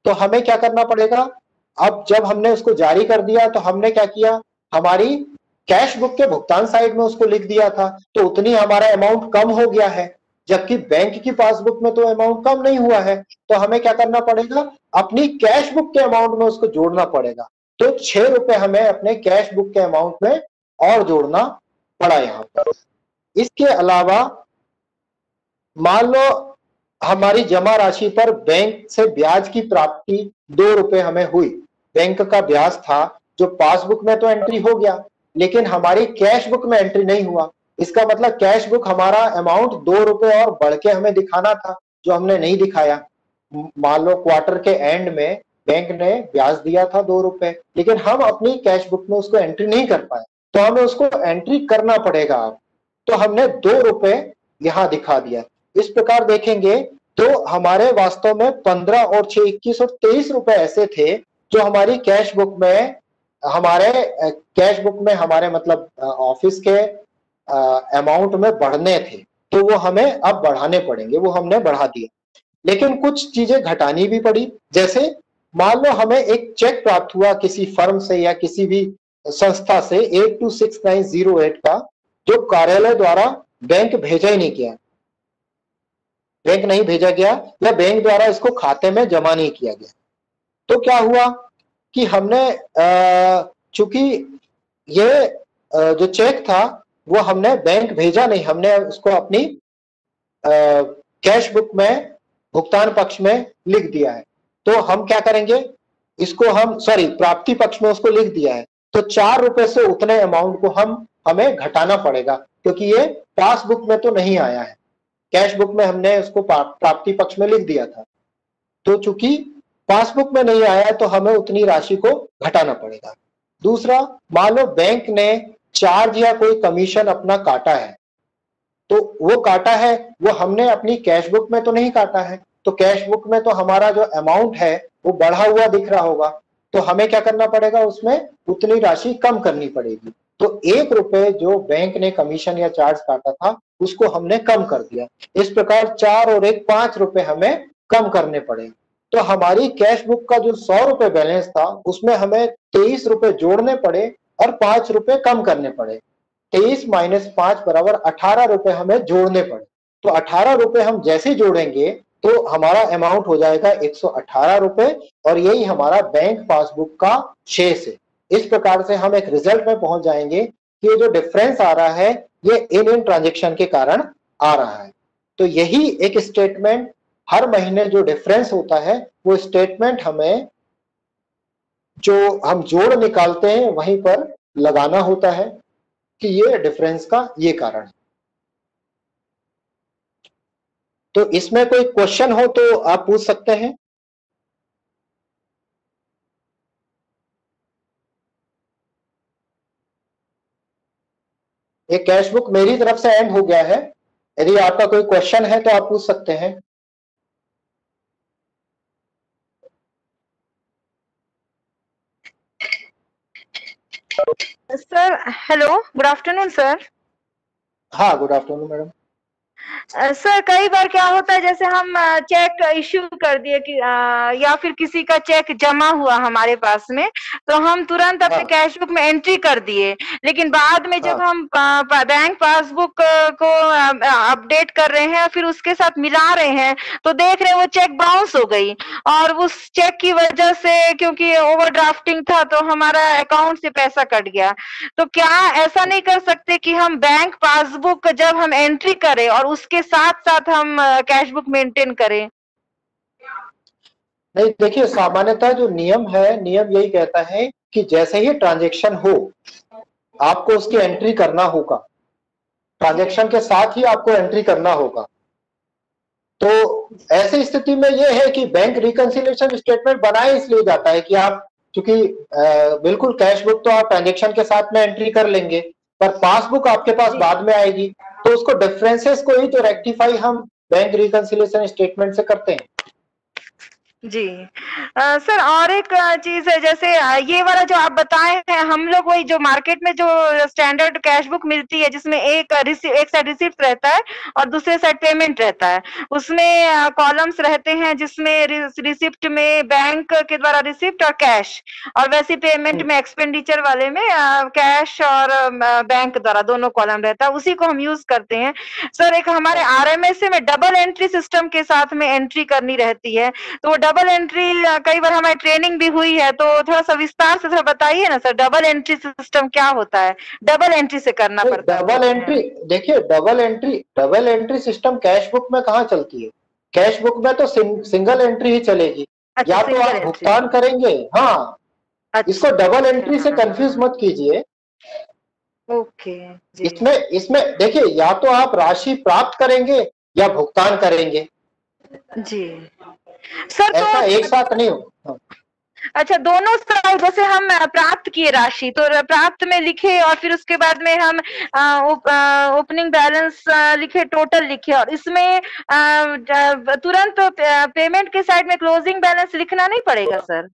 तो हमें क्या करना पड़ेगा, अब जब हमने उसको जारी कर दिया तो हमने क्या किया, हमारी कैश बुक के भुगतान साइड में उसको लिख दिया था, तो उतनी हमारा अमाउंट कम हो गया है, जबकि बैंक की पासबुक में तो अमाउंट कम नहीं हुआ है। तो हमें क्या करना पड़ेगा, अपनी कैश बुक के अमाउंट में उसको जोड़ना पड़ेगा। तो 6 रुपए हमें अपने कैश बुक के अमाउंट में और जोड़ना पड़ा यहां पर। इसके अलावा मान लो हमारी जमा राशि पर बैंक से ब्याज की प्राप्ति 2 रुपए हमें हुई। बैंक का ब्याज था जो पासबुक में तो एंट्री हो गया, लेकिन हमारी कैश बुक में एंट्री नहीं हुआ। इसका मतलब कैश बुक हमारा अमाउंट 2 रुपए और बढ़ के हमें दिखाना था, जो हमने नहीं दिखाया। मान लो क्वार्टर के एंड में बैंक ने ब्याज दिया था 2 रुपए, लेकिन हम अपनी कैश बुक में उसको एंट्री नहीं कर पाए, तो हमें उसको एंट्री करना पड़ेगा अब। तो हमने 2 रुपए यहां दिखा दिया। इस प्रकार देखेंगे तो हमारे वास्तव में 15 और 6 21 और 23 रुपए ऐसे थे जो हमारी कैश बुक में हमारे मतलब ऑफिस के अमाउंट में बढ़ने थे, तो वो हमें अब बढ़ाने पड़ेंगे। वो हमने बढ़ा दिया, लेकिन कुछ चीजें घटानी भी पड़ी। जैसे मान लो हमें एक चेक प्राप्त हुआ किसी फर्म से या किसी भी संस्था से 826908 का, जो कार्यालय द्वारा बैंक भेजा ही नहीं किया, बैंक नहीं भेजा गया या बैंक द्वारा इसको खाते में जमा नहीं किया गया। तो क्या हुआ कि हमने चूंकि ये जो चेक था वो हमने बैंक भेजा नहीं, हमने उसको अपनी कैश बुक में भुगतान पक्ष में लिख दिया है। तो हम क्या करेंगे, इसको हम प्राप्ति पक्ष में उसको लिख दिया है, तो 4 रुपए से उतने अमाउंट को हमें घटाना पड़ेगा, क्योंकि ये पासबुक में तो नहीं आया है। कैश बुक में हमने उसको प्राप्ति पक्ष में लिख दिया था, तो चूंकि पासबुक में नहीं आया है तो हमें उतनी राशि को घटाना पड़ेगा। दूसरा, मान लो बैंक ने चार्ज या कोई कमीशन अपना काटा है, तो वो काटा है वो हमने अपनी कैश बुक में तो नहीं काटा है, तो कैश बुक में तो हमारा जो अमाउंट है वो बढ़ा हुआ दिख रहा होगा, तो हमें क्या करना पड़ेगा, उसमें उतनी राशि कम करनी पड़ेगी। तो 1 रुपए जो बैंक ने कमीशन या चार्ज काटा था उसको हमने कम कर दिया। इस प्रकार 4 और 1 5 रुपए हमें कम करने पड़े। तो हमारी कैश बुक का जो 100 रुपए बैलेंस था उसमें हमें 23 रुपए जोड़ने पड़े और 5 रुपए कम करने पड़े। 23 माइनस 5 बराबर 18 रुपए हमें जोड़ने पड़े। तो 18 रुपए हम जैसे जोड़ेंगे तो हमारा अमाउंट हो जाएगा 118 रुपए, और यही हमारा बैंक पासबुक का शेष है। इस प्रकार से हम एक रिजल्ट में पहुंच जाएंगे कि ये जो डिफरेंस आ रहा है ये इन ट्रांजेक्शन के कारण आ रहा है। तो यही एक स्टेटमेंट, हर महीने जो डिफरेंस होता है वो स्टेटमेंट हमें जो हम जोड़ निकालते हैं वहीं पर लगाना होता है कि ये डिफरेंस का ये कारण है। तो इसमें कोई क्वेश्चन हो तो आप पूछ सकते हैं। ये कैश बुक मेरी तरफ से एंड हो गया है, यदि आपका कोई क्वेश्चन है तो आप पूछ सकते हैं। Sir hello, good afternoon sir. हाँ, गुड आफ्टरनून मैडम। सर कई बार क्या होता है, जैसे हम चेक इश्यू कर दिए कि या फिर किसी का चेक जमा हुआ हमारे पास में, तो हम तुरंत अपने कैश बुक में एंट्री कर दिए, लेकिन बाद में जब हम बैंक पासबुक को अपडेट कर रहे हैं फिर उसके साथ मिला रहे हैं तो देख रहे हैं वो चेक बाउंस हो गई, और उस चेक की वजह से क्योंकि ओवरड्राफ्टिंग था तो हमारा अकाउंट से पैसा कट गया। तो क्या ऐसा नहीं कर सकते कि हम बैंक पासबुक जब हम एंट्री करें और उसके साथ साथ हम कैश बुक मेंटेन करें? नहीं, देखिए सामान्यतः जो नियम है, नियम यही कहता है कि जैसे ही ट्रांजैक्शन हो आपको उसकी एंट्री करना होगा, ट्रांजैक्शन के साथ ही आपको एंट्री करना होगा। तो ऐसी स्थिति में यह है कि बैंक रिकंसिलिएशन स्टेटमेंट बनाए इसलिए जाता है कि आप चूंकि बिल्कुल कैश बुक तो आप ट्रांजैक्शन के साथ में एंट्री कर लेंगे, पर पासबुक आपके पास बाद में आएगी, तो उसको डिफरेंसेस को ही तो रेक्टिफाई हम बैंक रिकंसिलिएशन स्टेटमेंट से करते हैं। जी सर, और एक चीज है, जैसे ये वाला जो आप बताए हैं, हम लोग वही जो मार्केट में जो स्टैंडर्ड कैश बुक मिलती है जिसमें एक साइड रिसिप्ट रहता है और दूसरे साइड पेमेंट रहता है, उसमें कॉलम्स रहते हैं जिसमें रिसिप्ट में बैंक के द्वारा रिसिप्ट और कैश, और वैसे पेमेंट में एक्सपेंडिचर वाले में कैश और बैंक द्वारा दोनों कॉलम रहता है, उसी को हम यूज करते हैं। सर एक हमारे RMSA में डबल एंट्री सिस्टम के साथ में एंट्री करनी रहती है, तो डबल एंट्री कई बार हमारी ट्रेनिंग भी हुई है, तो थोड़ा सा विस्तार से थोड़ा बताइए ना सर, डबल एंट्री सिस्टम क्या होता है? डबल एंट्री से करना पड़ता है। डबल एंट्री, देखिए double entry system cash book में कहाँ चलती है? कैश बुक में तो सिंगल एंट्री ही चलेगी। अच्छा, या तो आप भुगतान करेंगे, हाँ, अच्छा, इसको डबल एंट्री से कंफ्यूज मत कीजिए। ओके जी। इसमें देखिए, या तो आप राशि प्राप्त करेंगे या भुगतान करेंगे जी सर, ऐसा तो एक साथ नहीं हो। अच्छा, दोनों साइड जैसे हम प्राप्त किए राशि तो प्राप्त में लिखे और फिर उसके बाद में हम ओपनिंग बैलेंस लिखे, टोटल लिखे, और इसमें तुरंत पेमेंट के साइड में क्लोजिंग बैलेंस लिखना नहीं पड़ेगा सर?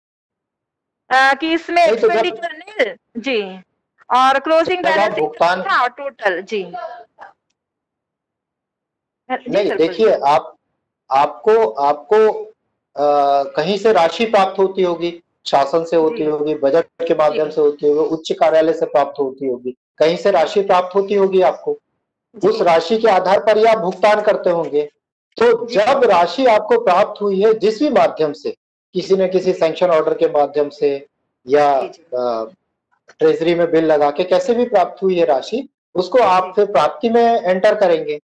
कि इसमें एक्सपेंडिचर नील जी और क्लोजिंग बैलेंस भुगतान था और टोटल जी। नहीं, देखिए आपको कहीं से राशि प्राप्त होती होगी, शासन से होती होगी, बजट के माध्यम से होती होगी, उच्च कार्यालय से प्राप्त होती होगी, कहीं से राशि प्राप्त होती होगी आपको, उस राशि के आधार पर ही आप भुगतान करते होंगे। तो जब राशि आपको प्राप्त हुई है जिस भी माध्यम से, किसी न किसी सैंक्शन ऑर्डर के माध्यम से या ट्रेजरी में बिल लगा के कैसे भी प्राप्त हुई है राशि, उसको आप फिर प्राप्ति में एंटर करेंगे,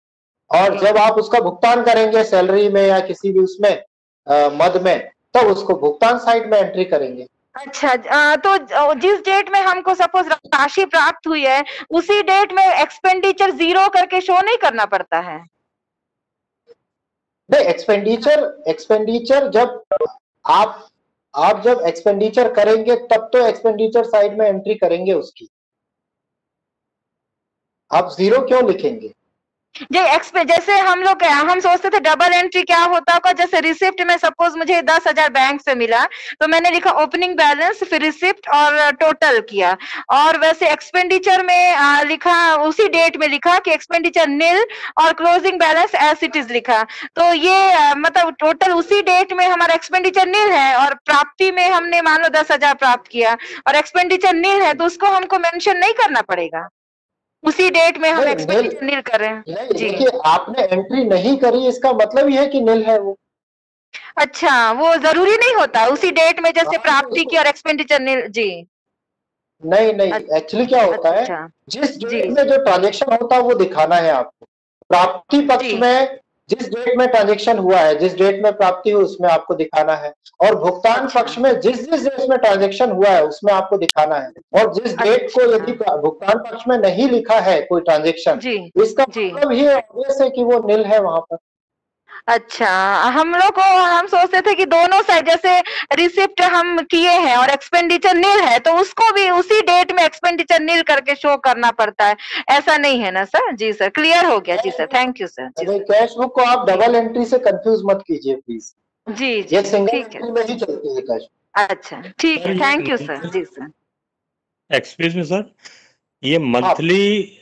और जब आप उसका भुगतान करेंगे सैलरी में या किसी भी उसमें मद में, तब उसको भुगतान साइड में एंट्री करेंगे। अच्छा, तो जिस डेट में हमको सपोज राशि प्राप्त हुई है उसी डेट में एक्सपेंडिचर 0 करके शो नहीं करना पड़ता है? नहीं, एक्सपेंडिचर जब आप जब एक्सपेंडिचर करेंगे तब तो एक्सपेंडिचर साइड में एंट्री करेंगे उसकी। आप 0 क्यों लिखेंगे? जैसे हम सोचते थे डबल एंट्री क्या होता होगा, जैसे रिसिप्ट में सपोज मुझे 10,000 बैंक से मिला तो मैंने लिखा ओपनिंग बैलेंस, फिर रिसिप्ट और टोटल किया, और वैसे एक्सपेंडिचर में लिखा, उसी डेट में लिखा कि एक्सपेंडिचर नील और closing balance as it is लिखा। तो ये मतलब टोटल उसी डेट में हमारा एक्सपेंडिचर नील है और प्राप्ति में हमने मान लो 10,000 प्राप्त किया और एक्सपेंडिचर नील है, तो उसको हमको मेंशन नहीं करना पड़ेगा उसी डेट में हम एक्सपेंडिचर नील कर रहे हैं जी। देखिए, आपने एंट्री नहीं करी इसका मतलब ये है कि नील है वो। अच्छा, वो जरूरी नहीं होता उसी डेट में जैसे प्राप्ति की और एक्सपेंडिचर नील जी? नहीं, एक्चुअली क्या होता है, जिस डेट में जो ट्रांजेक्शन होता है वो दिखाना है आपको। प्राप्ति पक्ष में जिस डेट में ट्रांजेक्शन हुआ है, जिस डेट में प्राप्ति हुई उसमें आपको दिखाना है, और भुगतान पक्ष में जिस डेट में ट्रांजेक्शन हुआ है उसमें आपको दिखाना है। और जिस डेट को यदि भुगतान पक्ष में नहीं लिखा है कोई ट्रांजेक्शन, इसका मतलब ये ऑब्वियस है कि वो नील है वहां पर। अच्छा, हम सोचते थे कि दोनों साइड जैसे रिसिप्ट हम किए हैं और एक्सपेंडिचर नील है तो उसको भी उसी डेट में एक्सपेंडिचर नील करके शो करना पड़ता है, ऐसा नहीं है ना सर? जी सर, क्लियर हो गया जी sir, thank you sir. Cash book को आप डबल एंट्री से कंफ्यूज मत कीजिए प्लीज। जी ये सिंगल एंट्री में ही चलती है कैश। अच्छा, ठीक है, थैंक यू सर। जी सर। एक्सक्यूज मी सर, ये मंथली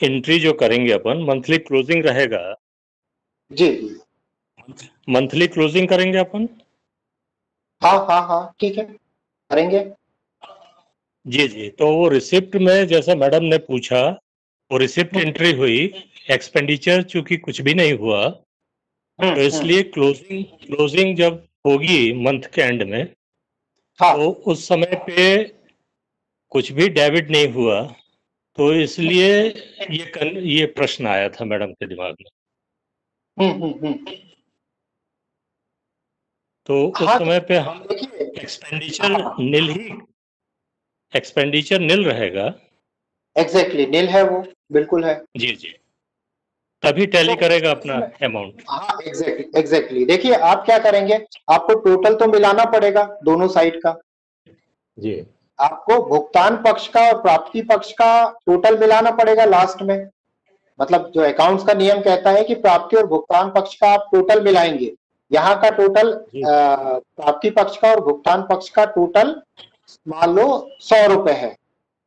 एंट्री जो करेंगे अपन, मंथली क्लोजिंग रहेगा जी? मंथली क्लोजिंग करेंगे अपन? हाँ, ठीक है, करेंगे जी। तो वो रिसिप्ट में जैसा मैडम ने पूछा, वो रिसिप्ट एंट्री हुई, एक्सपेंडिचर चूंकि कुछ भी नहीं हुआ, तो इसलिए क्लोजिंग जब होगी मंथ के एंड में, तो उस समय पे कुछ भी डेबिट नहीं हुआ, तो इसलिए ये प्रश्न आया था मैडम के दिमाग में। तो उस समय पे हम एक्सपेंडिचर नील रहेगा। एग्जैक्टली नील है वो, बिल्कुल है जी, तभी टैली करेगा अपना अमाउंट। हाँ, एग्जैक्टली। देखिए, आप क्या करेंगे, आपको टोटल तो मिलाना पड़ेगा दोनों साइड का जी। आपको भुगतान पक्ष का और प्राप्ति पक्ष का टोटल मिलाना पड़ेगा लास्ट में। मतलब जो अकाउंट्स का नियम कहता है कि प्राप्ति और भुगतान पक्ष का आप टोटल मिलाएंगे। यहाँ का टोटल प्राप्ति पक्ष का और भुगतान पक्ष का टोटल मान लो 100 रुपए है,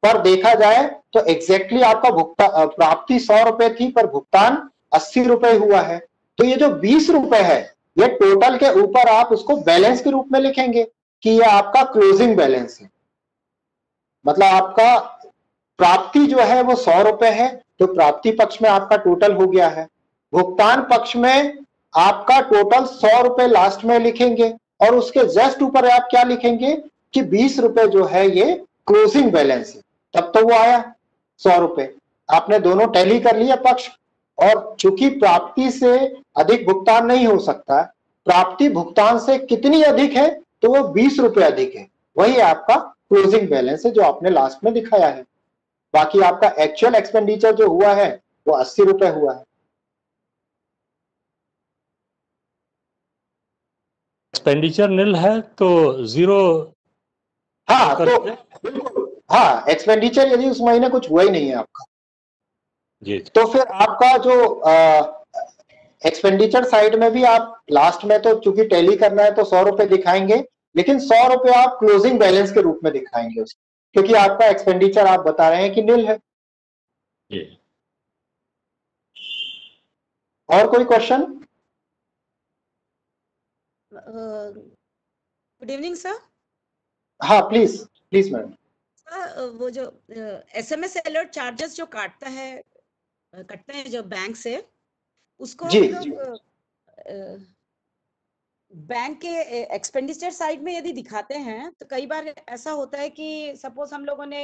पर देखा जाए तो एग्जैक्टली आपका प्राप्ति 100 रुपए थी पर भुगतान 80 रुपए हुआ है। तो ये जो 20 रुपए है, ये टोटल के ऊपर आप उसको बैलेंस के रूप में लिखेंगे कि ये आपका क्लोजिंग बैलेंस है। मतलब आपका प्राप्ति जो है वो 100 रुपए है, तो प्राप्ति पक्ष में आपका टोटल हो गया है। भुगतान पक्ष में आपका टोटल 100 रुपए लास्ट में लिखेंगे, और उसके जस्ट ऊपर आप क्या लिखेंगे कि 20 रुपए जो है ये क्लोजिंग बैलेंस है। तब तो वो आया 100 रुपए। आपने दोनों टैली कर लिया पक्ष, और चूंकि प्राप्ति से अधिक भुगतान नहीं हो सकता, प्राप्ति भुगतान से कितनी अधिक है, तो वो 20 रुपए अधिक है, वही आपका क्लोजिंग बैलेंस है जो आपने लास्ट में दिखाया है। बाकी आपका एक्चुअल एक्सपेंडिचर जो हुआ है वो 80 रुपए हुआ है। एक्सपेंडिचर निल है तो जीरो। हाँ तो बिल्कुल, हाँ एक्सपेंडिचर यदि उस महीने कुछ हुआ ही नहीं है आपका जी, तो फिर आपका जो एक्सपेंडिचर साइड में भी आप लास्ट में तो चूंकि टैली करना है तो 100 रुपए दिखाएंगे, लेकिन 100 रुपए आप क्लोजिंग बैलेंस के रूप में दिखाएंगे उसको, क्योंकि आपका एक्सपेंडिचर आप बता रहे हैं कि निल है। जी। और कोई क्वेश्चन? Good evening sir. हाँ प्लीज प्लीज मैडम। वो जो SMS अलर्ट चार्जेस जो कटते हैं जो बैंक से, उसको जी, हम लोग बैंक के एक्सपेंडिचर साइड में यदि दिखाते हैं तो कई बार ऐसा होता है कि सपोज हम लोगों ने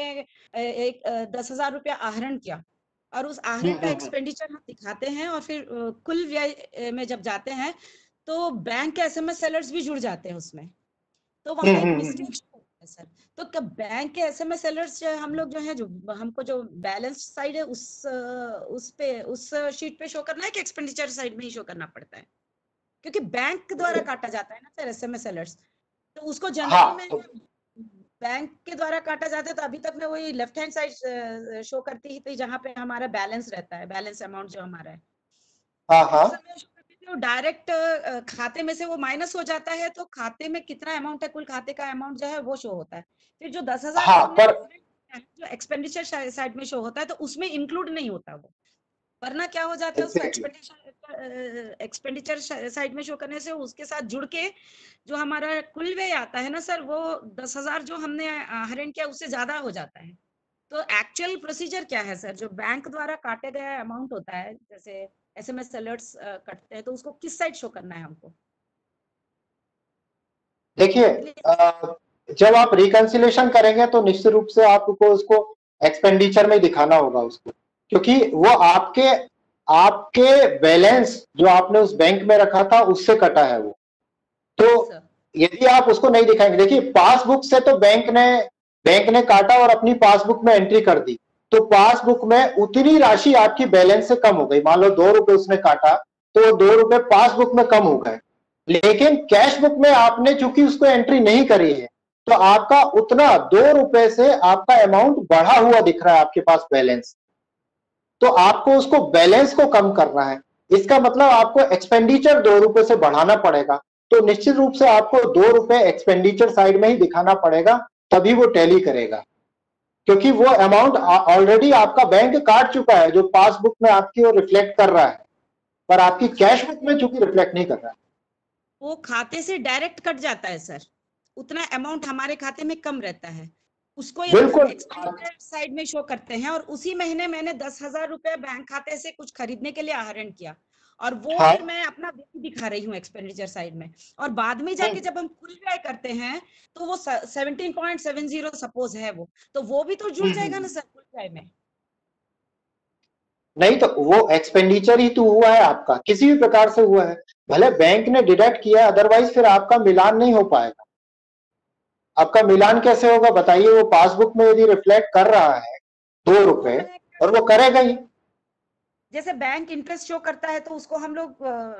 एक 10,000 रुपया आहरण किया और उस आहरण का एक्सपेंडिचर हम दिखाते हैं और फिर कुल व्यय में जब जाते हैं तो बैंक के SMS अलर्ट्स भी जुड़ जाते हैं उसमें, तो वहाँ एक मिस्टेक होता है सर। तो बैंक के SMS अलर्ट्स हम लोग जो है, जो हमको जो बैलेंस साइड है उस शीट पे शो करना है कि एक्सपेंडिचर साइड में ही शो करना पड़ता है, क्योंकि बैंक द्वारा काटा जाता है ना सर SMS अलर्ट्स, तो उसको जनरली में बैंक के द्वारा काटा जाता है। तो अभी तक मैं वही लेफ्ट हैंड साइड शो करती ही थी जहाँ पे हमारा बैलेंस रहता है, बैलेंस अमाउंट जो हमारा है। हाँ। डायरेक्ट खाते में से वो माइनस हो जाता है, तो खाते में कितना अमाउंट है, कुल खाते का अमाउंट जो है वो शो होता है। फिर जो 10,000 जो एक्सपेंडिचर साइड में शो होता है तो उसमें इंक्लूड नहीं होता वो, वरना क्या हो जाता है उसको एक्सपेंडिचर साइड में शो करने से उसके साथ जुड़ के जो हमारा कुल व्यय आता है ना सर, वो 10,000 जो हमने आहरण किया उससे ज्यादा हो जाता है। तो एक्चुअल प्रोसीजर क्या है सर, जो बैंक द्वारा काटे गए अमाउंट होता है, जैसे SMS अलर्ट्स कटते हैं, तो उसको किस साइड शो करना है हमको? देखिए, जब आप रिकंसिलेशन करेंगे तो निश्चित रूप से आपको उसको एक्सपेंडिचर में दिखाना होगा उसको, क्योंकि वो आपके बैलेंस जो आपने उस बैंक में रखा था उससे कटा है वो। तो यदि आप उसको नहीं दिखाएंगे, देखिए पासबुक से तो बैंक ने काटा और अपनी पासबुक में एंट्री कर दी, तो पासबुक में उतनी राशि आपकी बैलेंस से कम हो गई। मान लो 2 रुपए उसने काटा तो 2 रुपए पासबुक में कम हो गए, लेकिन कैश बुक में आपने चूंकि उसको एंट्री नहीं करी है तो आपका उतना 2 रुपए से आपका अमाउंट बढ़ा हुआ दिख रहा है आपके पास बैलेंस। तो आपको उसको बैलेंस को कम करना है, इसका मतलब आपको एक्सपेंडिचर 2 रुपए से बढ़ाना पड़ेगा। तो निश्चित रूप से आपको 2 रुपए एक्सपेंडिचर साइड में ही दिखाना पड़ेगा, तभी वो टैली करेगा, क्योंकि वो अमाउंट ऑलरेडी आपका बैंक काट चुका है जो पासबुक में आपकी वो रिफ्लेक्ट कर रहा है, पर आपकी कैश बुक में चूंकि रिफ्लेक्ट नहीं कर रहा है। वो खाते से डायरेक्ट कट जाता है सर, उतना अमाउंट हमारे खाते में कम रहता है, उसको एक्सपेंडिचर साइड में शो करते हैं। और उसी महीने मैंने 10,000 रुपए बैंक खाते से कुछ खरीदने के लिए आहरण किया और वो फिर मैं अपना दिखा रही हूँ एक्सपेंडिचर साइड में, और बाद में जाके जब हम कुल व्यय करते हैं तो वो 17.70 सपोज है तो वो भी तो जुड़ जाएगा ना सर कुल व्यय में। नहीं तो वो एक्सपेंडिचर ही तो हुआ है आपका, किसी भी प्रकार से हुआ है, भले बैंक ने डिडक्ट किया, अदरवाइज फिर आपका मिलान नहीं हो पाएगा। आपका मिलान कैसे होगा बताइए? वो पासबुक में यदि रिफ्लेक्ट कर रहा है 2 रुपए और वो करेगा ही। जैसे बैंक इंटरेस्ट शो करता है तो उसको हम लोग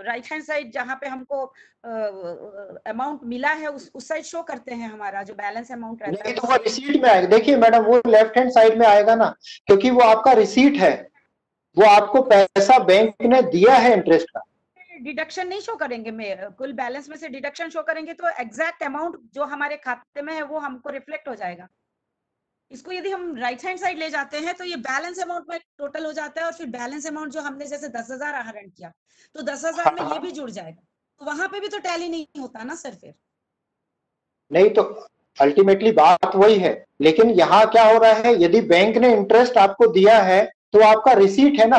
राइट हैंड साइड जहाँ पे हमको अमाउंट मिला है उस साइड शो करते हैं, हमारा जो बैलेंस अमाउंट रहता है तो वो रिसीट में आएगा। देखिए मैडम, वो लेफ्ट हैंड साइड में आएगा ना, क्योंकि वो आपका रिसीट है, वो आपको पैसा बैंक ने दिया है इंटरेस्ट का। डिडक्शन नहीं शो करेंगे, कुल बैलेंस में से डिडक्शन शो करेंगे तो एग्जैक्ट अमाउंट जो हमारे खाते में है वो हमको रिफ्लेक्ट हो जाएगा। इसको यदि हम राइट हैंड साइड ले जाते हैं तो ये बैलेंस अमाउंट में टोटल हो जाता है, और फिर बैलेंस अमाउंट जो हमने जैसे 10,000 आहरण किया तो 10,000 में ये भी जुड़ जाएगा, तो वहां पे भी तो टैली नहीं होता ना सर फिर। नहीं तो अल्टीमेटली बात वही है, लेकिन यहाँ क्या हो रहा है, यदि बैंक ने इंटरेस्ट आपको दिया है तो आपका रिसीट है ना,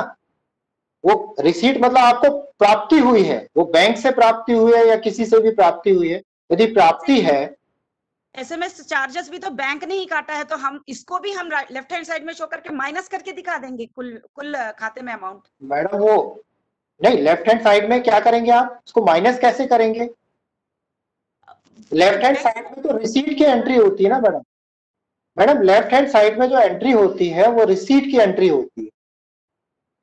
वो रिसीट मतलब आपको प्राप्ति हुई है, वो बैंक से प्राप्ति हुई है या किसी से भी प्राप्ति हुई है। यदि प्राप्ति है एसएमएस चार्जेस भी तो बैंक ने ही काटा है, तो हम इसको भी हम लेफ्ट हैंड साइड में शो करके माइनस करके दिखा देंगे कुल खाते में अमाउंट। मैडम वो नहीं, लेफ्ट हैंड साइड में क्या करेंगे आप, उसको माइनस कैसे करेंगे? लेफ्ट हैंड साइड में तो रिसीट की एंट्री होती है ना madam. Madam left hand side में जो एंट्री होती है वो रिसीट की एंट्री होती है।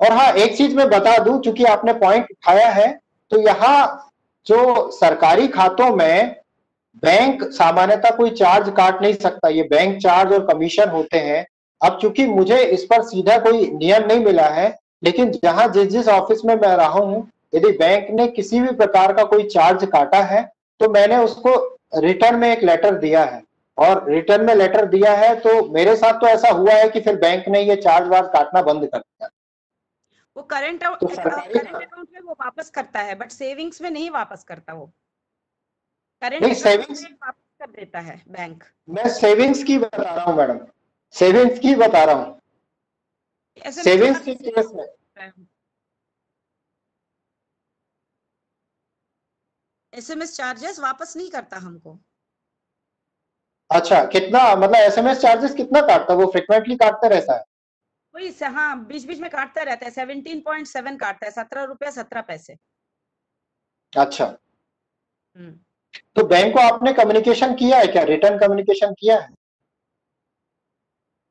और हाँ, एक चीज मैं बता दूं, चूंकि आपने पॉइंट उठाया है, तो यहाँ जो सरकारी खातों में बैंक सामान्यतः कोई चार्ज काट नहीं सकता, ये बैंक चार्ज और कमीशन होते हैं। अब चूंकि मुझे इस पर सीधा कोई नियम नहीं मिला है, लेकिन जहां जिस ऑफिस में मैं रहा हूं, यदि बैंक ने किसी भी प्रकार का कोई चार्ज काटा है तो मैंने उसको रिटर्न में एक लेटर दिया है, और रिटर्न में लेटर दिया है तो मेरे साथ तो ऐसा हुआ है कि फिर बैंक ने ये चार्ज वार्ज काटना बंद कर दिया। वो करंट अकाउंट में वो वापस करता है, बट सेविंग्स में नहीं वापस करता। वो करंट सेविंग्स वापस कर देता है बैंक। मैं सेविंग्स की बता रहा हूँ मैडम, सेविंग्स की बता रहा हूँ। सेविंग्स के केस में एसएमएस चार्जेस वापस नहीं करता हमको। अच्छा, कितना मतलब एसएमएस चार्जेस कितना काटता है? वो फ्रिक्वेंटली काटता रहता है? वही हाँ, बीच बीच में काटता रहता है। 17.7 काटता है, 17 रुपया 17 पैसे। अच्छा, तो बैंक को आपने कम्युनिकेशन किया है क्या, रिटर्न कम्युनिकेशन किया है?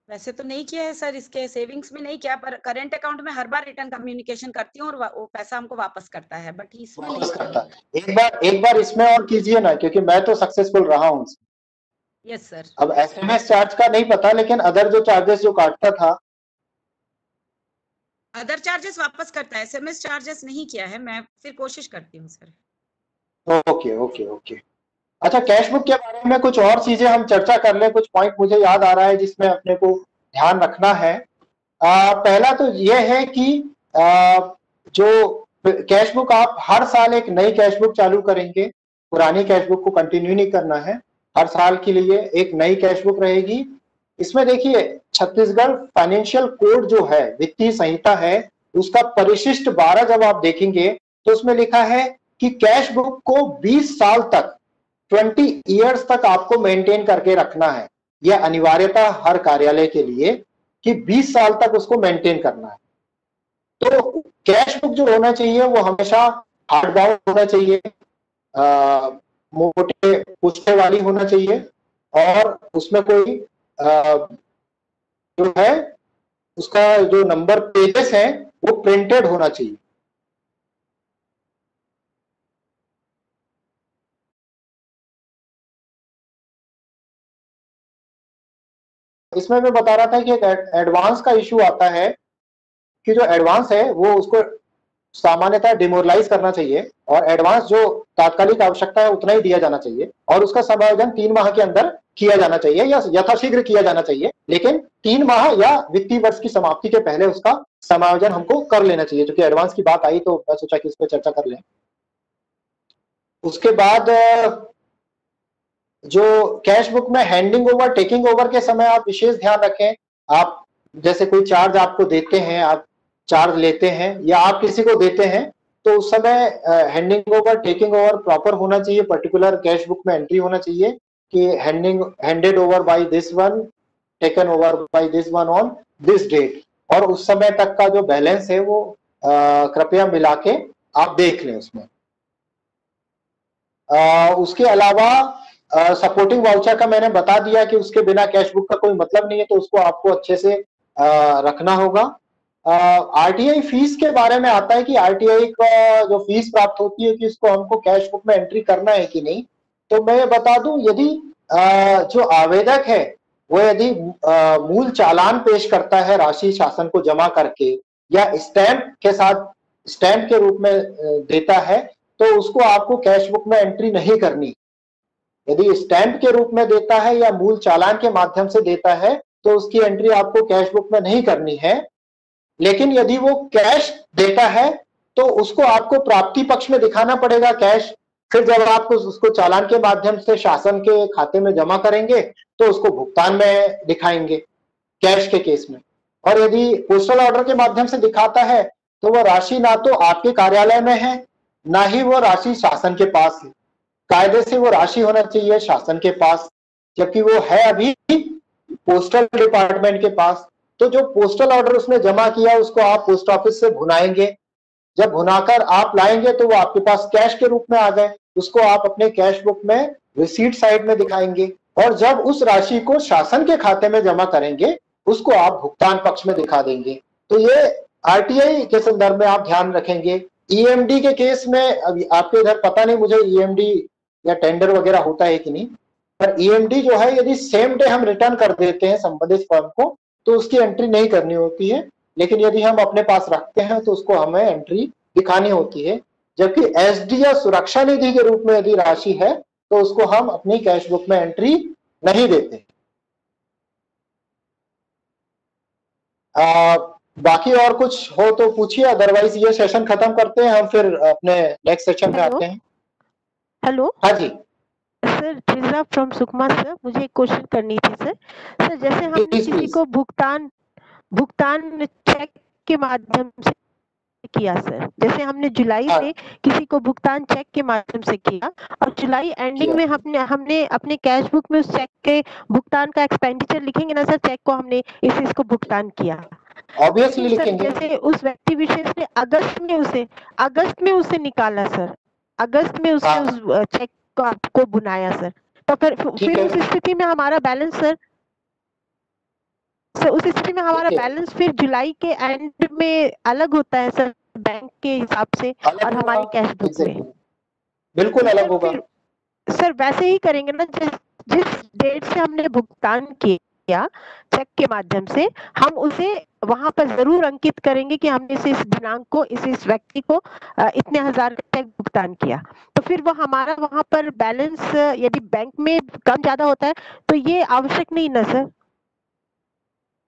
वैसे तो नहीं किया है सर, इसके सेविंग्स में नहीं किया, पर करंट अकाउंट में हर बार रिटर्न कम्युनिकेशन करती हूँ और वो पैसा हमको वापस करता है, बट इसमें नहीं करता। एक बार इसमें और कीजिए ना, क्योंकि मैं तो सक्सेसफुल रहा हूँ। Yes sir. अब एसएमएस चार्ज का नहीं पता, लेकिन अदर जो चार्जेस जो काटता था, अदर चार्जेस वापस करता है, एसएमएस चार्जेस नहीं किया है। मैं फिर कोशिश करती हूँ सर। Okay okay okay. अच्छा, कैशबुक के बारे में कुछ और चीजें हम चर्चा कर ले। कुछ पॉइंट मुझे याद आ रहा है जिसमें अपने को ध्यान रखना है। पहला तो यह है कि जो कैशबुक आप हर साल एक नई कैशबुक चालू करेंगे, पुरानी कैशबुक को कंटिन्यू नहीं करना है। हर साल के लिए एक नई कैशबुक रहेगी। इसमें देखिए, छत्तीसगढ़ फाइनेंशियल कोड जो है, वित्तीय संहिता है, उसका परिशिष्ट 12 जब आप देखेंगे तो उसमें लिखा है कि कैशबुक को 20 साल तक, 20 इयर्स तक आपको मेंटेन करके रखना है। यह अनिवार्यता हर कार्यालय के लिए कि 20 साल तक उसको मेंटेन करना है। तो कैशबुक जो होना चाहिए वो हमेशा हार्ड बाउंड होना चाहिए, मोटे पुष्टे वाली होना चाहिए, और उसमें कोई जो है उसका जो नंबर पेजेस है वो प्रिंटेड होना चाहिए। इसमें मैं बता रहा था कि एक एडवांस का इश्यू आता है कि जो एडवांस है वो उसको सामान्यतः डिमोरलाइज करना चाहिए, और एडवांस जो तात्कालिक आवश्यकता है उतना ही दिया जाना चाहिए, और उसका समायोजन 3 माह के अंदर किया जाना चाहिए या यथाशीघ्र किया जाना चाहिए। लेकिन 3 माह या वित्तीय वर्ष की समाप्ति के पहले उसका समायोजन हमको कर लेना चाहिए। क्योंकि एडवांस की बात आई तो मैं सोचा कि इस पर चर्चा कर लें। उसके बाद जो कैश बुक में हैंडिंग ओवर, टेकिंग ओवर के समय आप विशेष ध्यान रखें। आप जैसे कोई चार्ज आपको देते हैं, आप चार्ज लेते हैं या आप किसी को देते हैं, तो उस समय handing over, taking over proper होना चाहिए। पर्टिकुलर कैश बुक में एंट्री होना चाहिए कि handed over by this one, taken over by this one on this date, और उस समय तक का जो बैलेंस है वो कृपया मिला के आप देख लें उसमें। उसके अलावा सपोर्टिंग वाउचर का मैंने बता दिया कि उसके बिना कैश बुक का कोई मतलब नहीं है, तो उसको आपको अच्छे से रखना होगा। आरटीआई फीस के बारे में आता है कि आरटीआई का जो फीस प्राप्त होती है कि इसको हमको कैश बुक में एंट्री करना है कि नहीं। तो मैं बता दूं, यदि जो आवेदक है वो यदि मूल चालान पेश करता है राशि शासन को जमा करके, या स्टैंप के साथ, स्टैंप के रूप में देता है, तो उसको आपको कैश बुक में एंट्री नहीं करनी। यदि स्टैंप के रूप में देता है या मूल चालान के माध्यम से देता है तो उसकी एंट्री आपको कैश बुक में नहीं करनी है। लेकिन यदि वो कैश देता है तो उसको आपको प्राप्ति पक्ष में दिखाना पड़ेगा कैश। फिर जब आप उसको चालान के माध्यम से शासन के खाते में जमा करेंगे तो उसको भुगतान में दिखाएंगे कैश के केस में। और यदि पोस्टल ऑर्डर के माध्यम से दिखाता है तो वह राशि ना तो आपके कार्यालय में है, ना ही वो राशि शासन के पास है। कायदे से वो राशि होना चाहिए शासन के पास। जबकि वो है अभी पोस्टल डिपार्टमेंट के पास। तो जो पोस्टल ऑर्डर उसने जमा किया उसको आप पोस्ट ऑफिस से भुनाएंगे, जब भुनाकर आप लाएंगे तो वो आपके पास कैश के रूप में आ गए, उसको आप अपने कैश बुक में रिसीट साइड में दिखाएंगे, और जब उस राशि को शासन के खाते में जमा करेंगे उसको आप भुगतान पक्ष में दिखा देंगे। तो ये आरटीआई के संदर्भ में आप ध्यान रखेंगे। ईएमडी के केस में अभी आपके इधर पता नहीं मुझे ईएमडी या टेंडर वगैरह होता है कि नहीं, पर ईएमडी जो है यदि सेम डे हम रिटर्न कर देते हैं संबंधित फर्म को तो उसकी एंट्री नहीं करनी होती है, लेकिन यदि हम अपने पास रखते हैं तो उसको हमें एंट्री दिखानी होती है। जबकि एसडी या सुरक्षा निधि के रूप में यदि राशि है तो उसको हम अपनी कैश बुक में एंट्री नहीं देते। बाकी और कुछ हो तो पूछिए, अदरवाइज ये सेशन खत्म करते हैं, हम फिर अपने नेक्स्ट सेशन में आते हैं। हेलो, हाँ जी sir Trija from Sukma sir, मुझे एक क्वेश्चन करनी थी सर। सर जैसे हमने किसी को भुगतान चेक के माध्यम से किया सर, जैसे हमने जुलाई में किसी को भुगतान चेक के माध्यम से किया और जुलाई एंडिंग में हमने अपने कैश बुक में उस चेक के भुगतान का एक्सपेंडिचर लिखेंगे ना सर, चेक को हमने इस को भुगतान किया, ऑब्वियसली लिखेंगे। जैसे उस व्यक्ति विशेष ने अगस्त में उसे निकाला सर, अगस्त में उसे उस चेक को आपको बुनाया सर, तो फिर उस स्थिति में हमारा बैलेंस सर उस स्थिति में हमारा बैलेंस फिर जुलाई के एंड में अलग होता है सर बैंक के हिसाब से और हमारी कैश बुक में बिल्कुल अलग होगा सर। वैसे ही करेंगे ना, जिस डेट से हमने भुगतान किया चेक के माध्यम से, हम उसे वहां पर जरूर अंकित करेंगे कि हमने इस दिनांक को इस व्यक्ति को इतने हजार चेक भुगतान किया, तो फिर वो हमारा वहां पर बैलेंस यदि बैंक में कम ज्यादा होता है तो ये आवश्यक नहीं ना सर।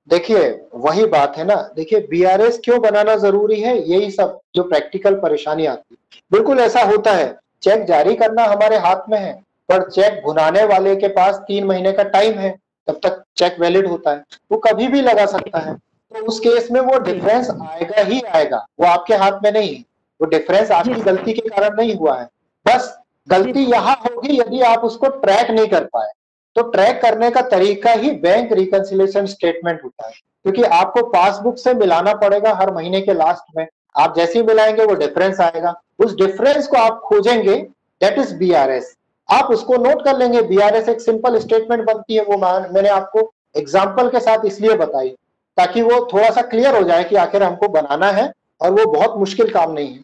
देखिए वही बात है ना, देखिए बीआरएस क्यों बनाना जरूरी है, यही सब जो प्रैक्टिकल परेशानी आती है। बिल्कुल ऐसा होता है, चेक जारी करना हमारे हाथ में है पर चेक भुनाने वाले के पास 3 महीने का टाइम है, तब तक चेक वैलिड होता है, वो कभी भी लगा सकता है। तो उस केस में वो डिफरेंस आएगा ही आएगा, वो आपके हाथ में नहीं है, वो डिफरेंस आपकी गलती के कारण नहीं हुआ है। बस गलती यहाँ होगी यदि आप उसको ट्रैक नहीं कर पाए, तो ट्रैक करने का तरीका ही बैंक रिकंसिलिएशन स्टेटमेंट होता है, क्योंकि आपको पासबुक से मिलाना पड़ेगा हर महीने के लास्ट में। आप जैसे ही मिलाएंगे वो डिफरेंस आएगा, उस डिफरेंस को आप खोजेंगे, दैट इज बीआरएस। आप उसको नोट कर लेंगे। बीआरएस एक सिंपल स्टेटमेंट बनती है, वो मैंने आपको एग्जाम्पल के साथ इसलिए बताई ताकि वो थोड़ा सा क्लियर हो जाए कि आखिर हमको बनाना है, और वो बहुत मुश्किल काम नहीं है,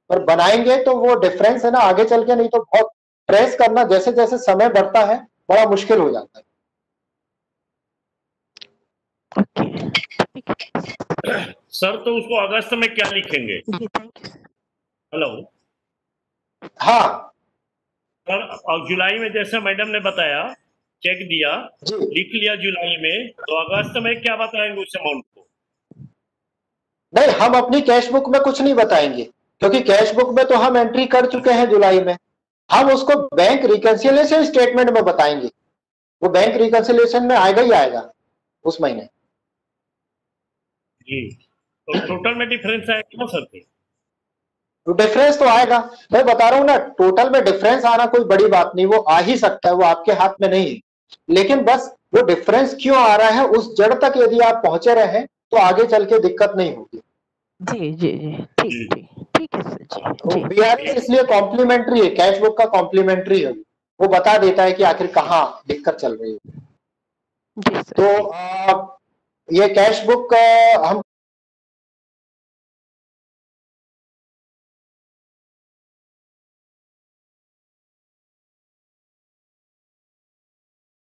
पर बनाएंगे तो वो डिफरेंस है ना आगे चल के, नहीं तो बहुत ट्रेस करना जैसे जैसे समय बढ़ता है बड़ा मुश्किल हो जाता है। सर तो उसको अगस्त में क्या लिखेंगे? हेलो, हाँ सर, और जुलाई में जैसे मैडम ने बताया चेक दिया, लिख लिया जुलाई में, तो अगस्त में क्या बताएंगे उस अमाउंट को? नहीं, हम अपनी कैश बुक में कुछ नहीं बताएंगे, क्योंकि कैश बुक में तो हम एंट्री कर चुके हैं जुलाई में। हम उसको बैंक रिकंसिलिएशन स्टेटमेंट में बताएंगे, वो बैंक रिकंसिलिएशन में आएगा ही आएगा उस महीने जी। तो टोटल में डिफरेंस आएगा क्यों सर? तो डिफरेंस तो आएगा, मैं बता रहा हूँ ना, टोटल में डिफरेंस आना कोई बड़ी बात नहीं, वो आ ही सकता है, वो आपके हाथ में नहीं है। लेकिन बस वो डिफरेंस क्यों आ रहा है उस जड़ तक यदि आप पहुंचे रहे तो आगे चल के दिक्कत नहीं होगी। जी जी जी ठीक है सर जी। बीआरएस इसलिए कॉम्प्लीमेंट्री है, कैश बुक का कॉम्प्लीमेंट्री है, वो बता देता है कि आखिर कहाँ दिक्कत चल रही है। तो ये कैश बुक हम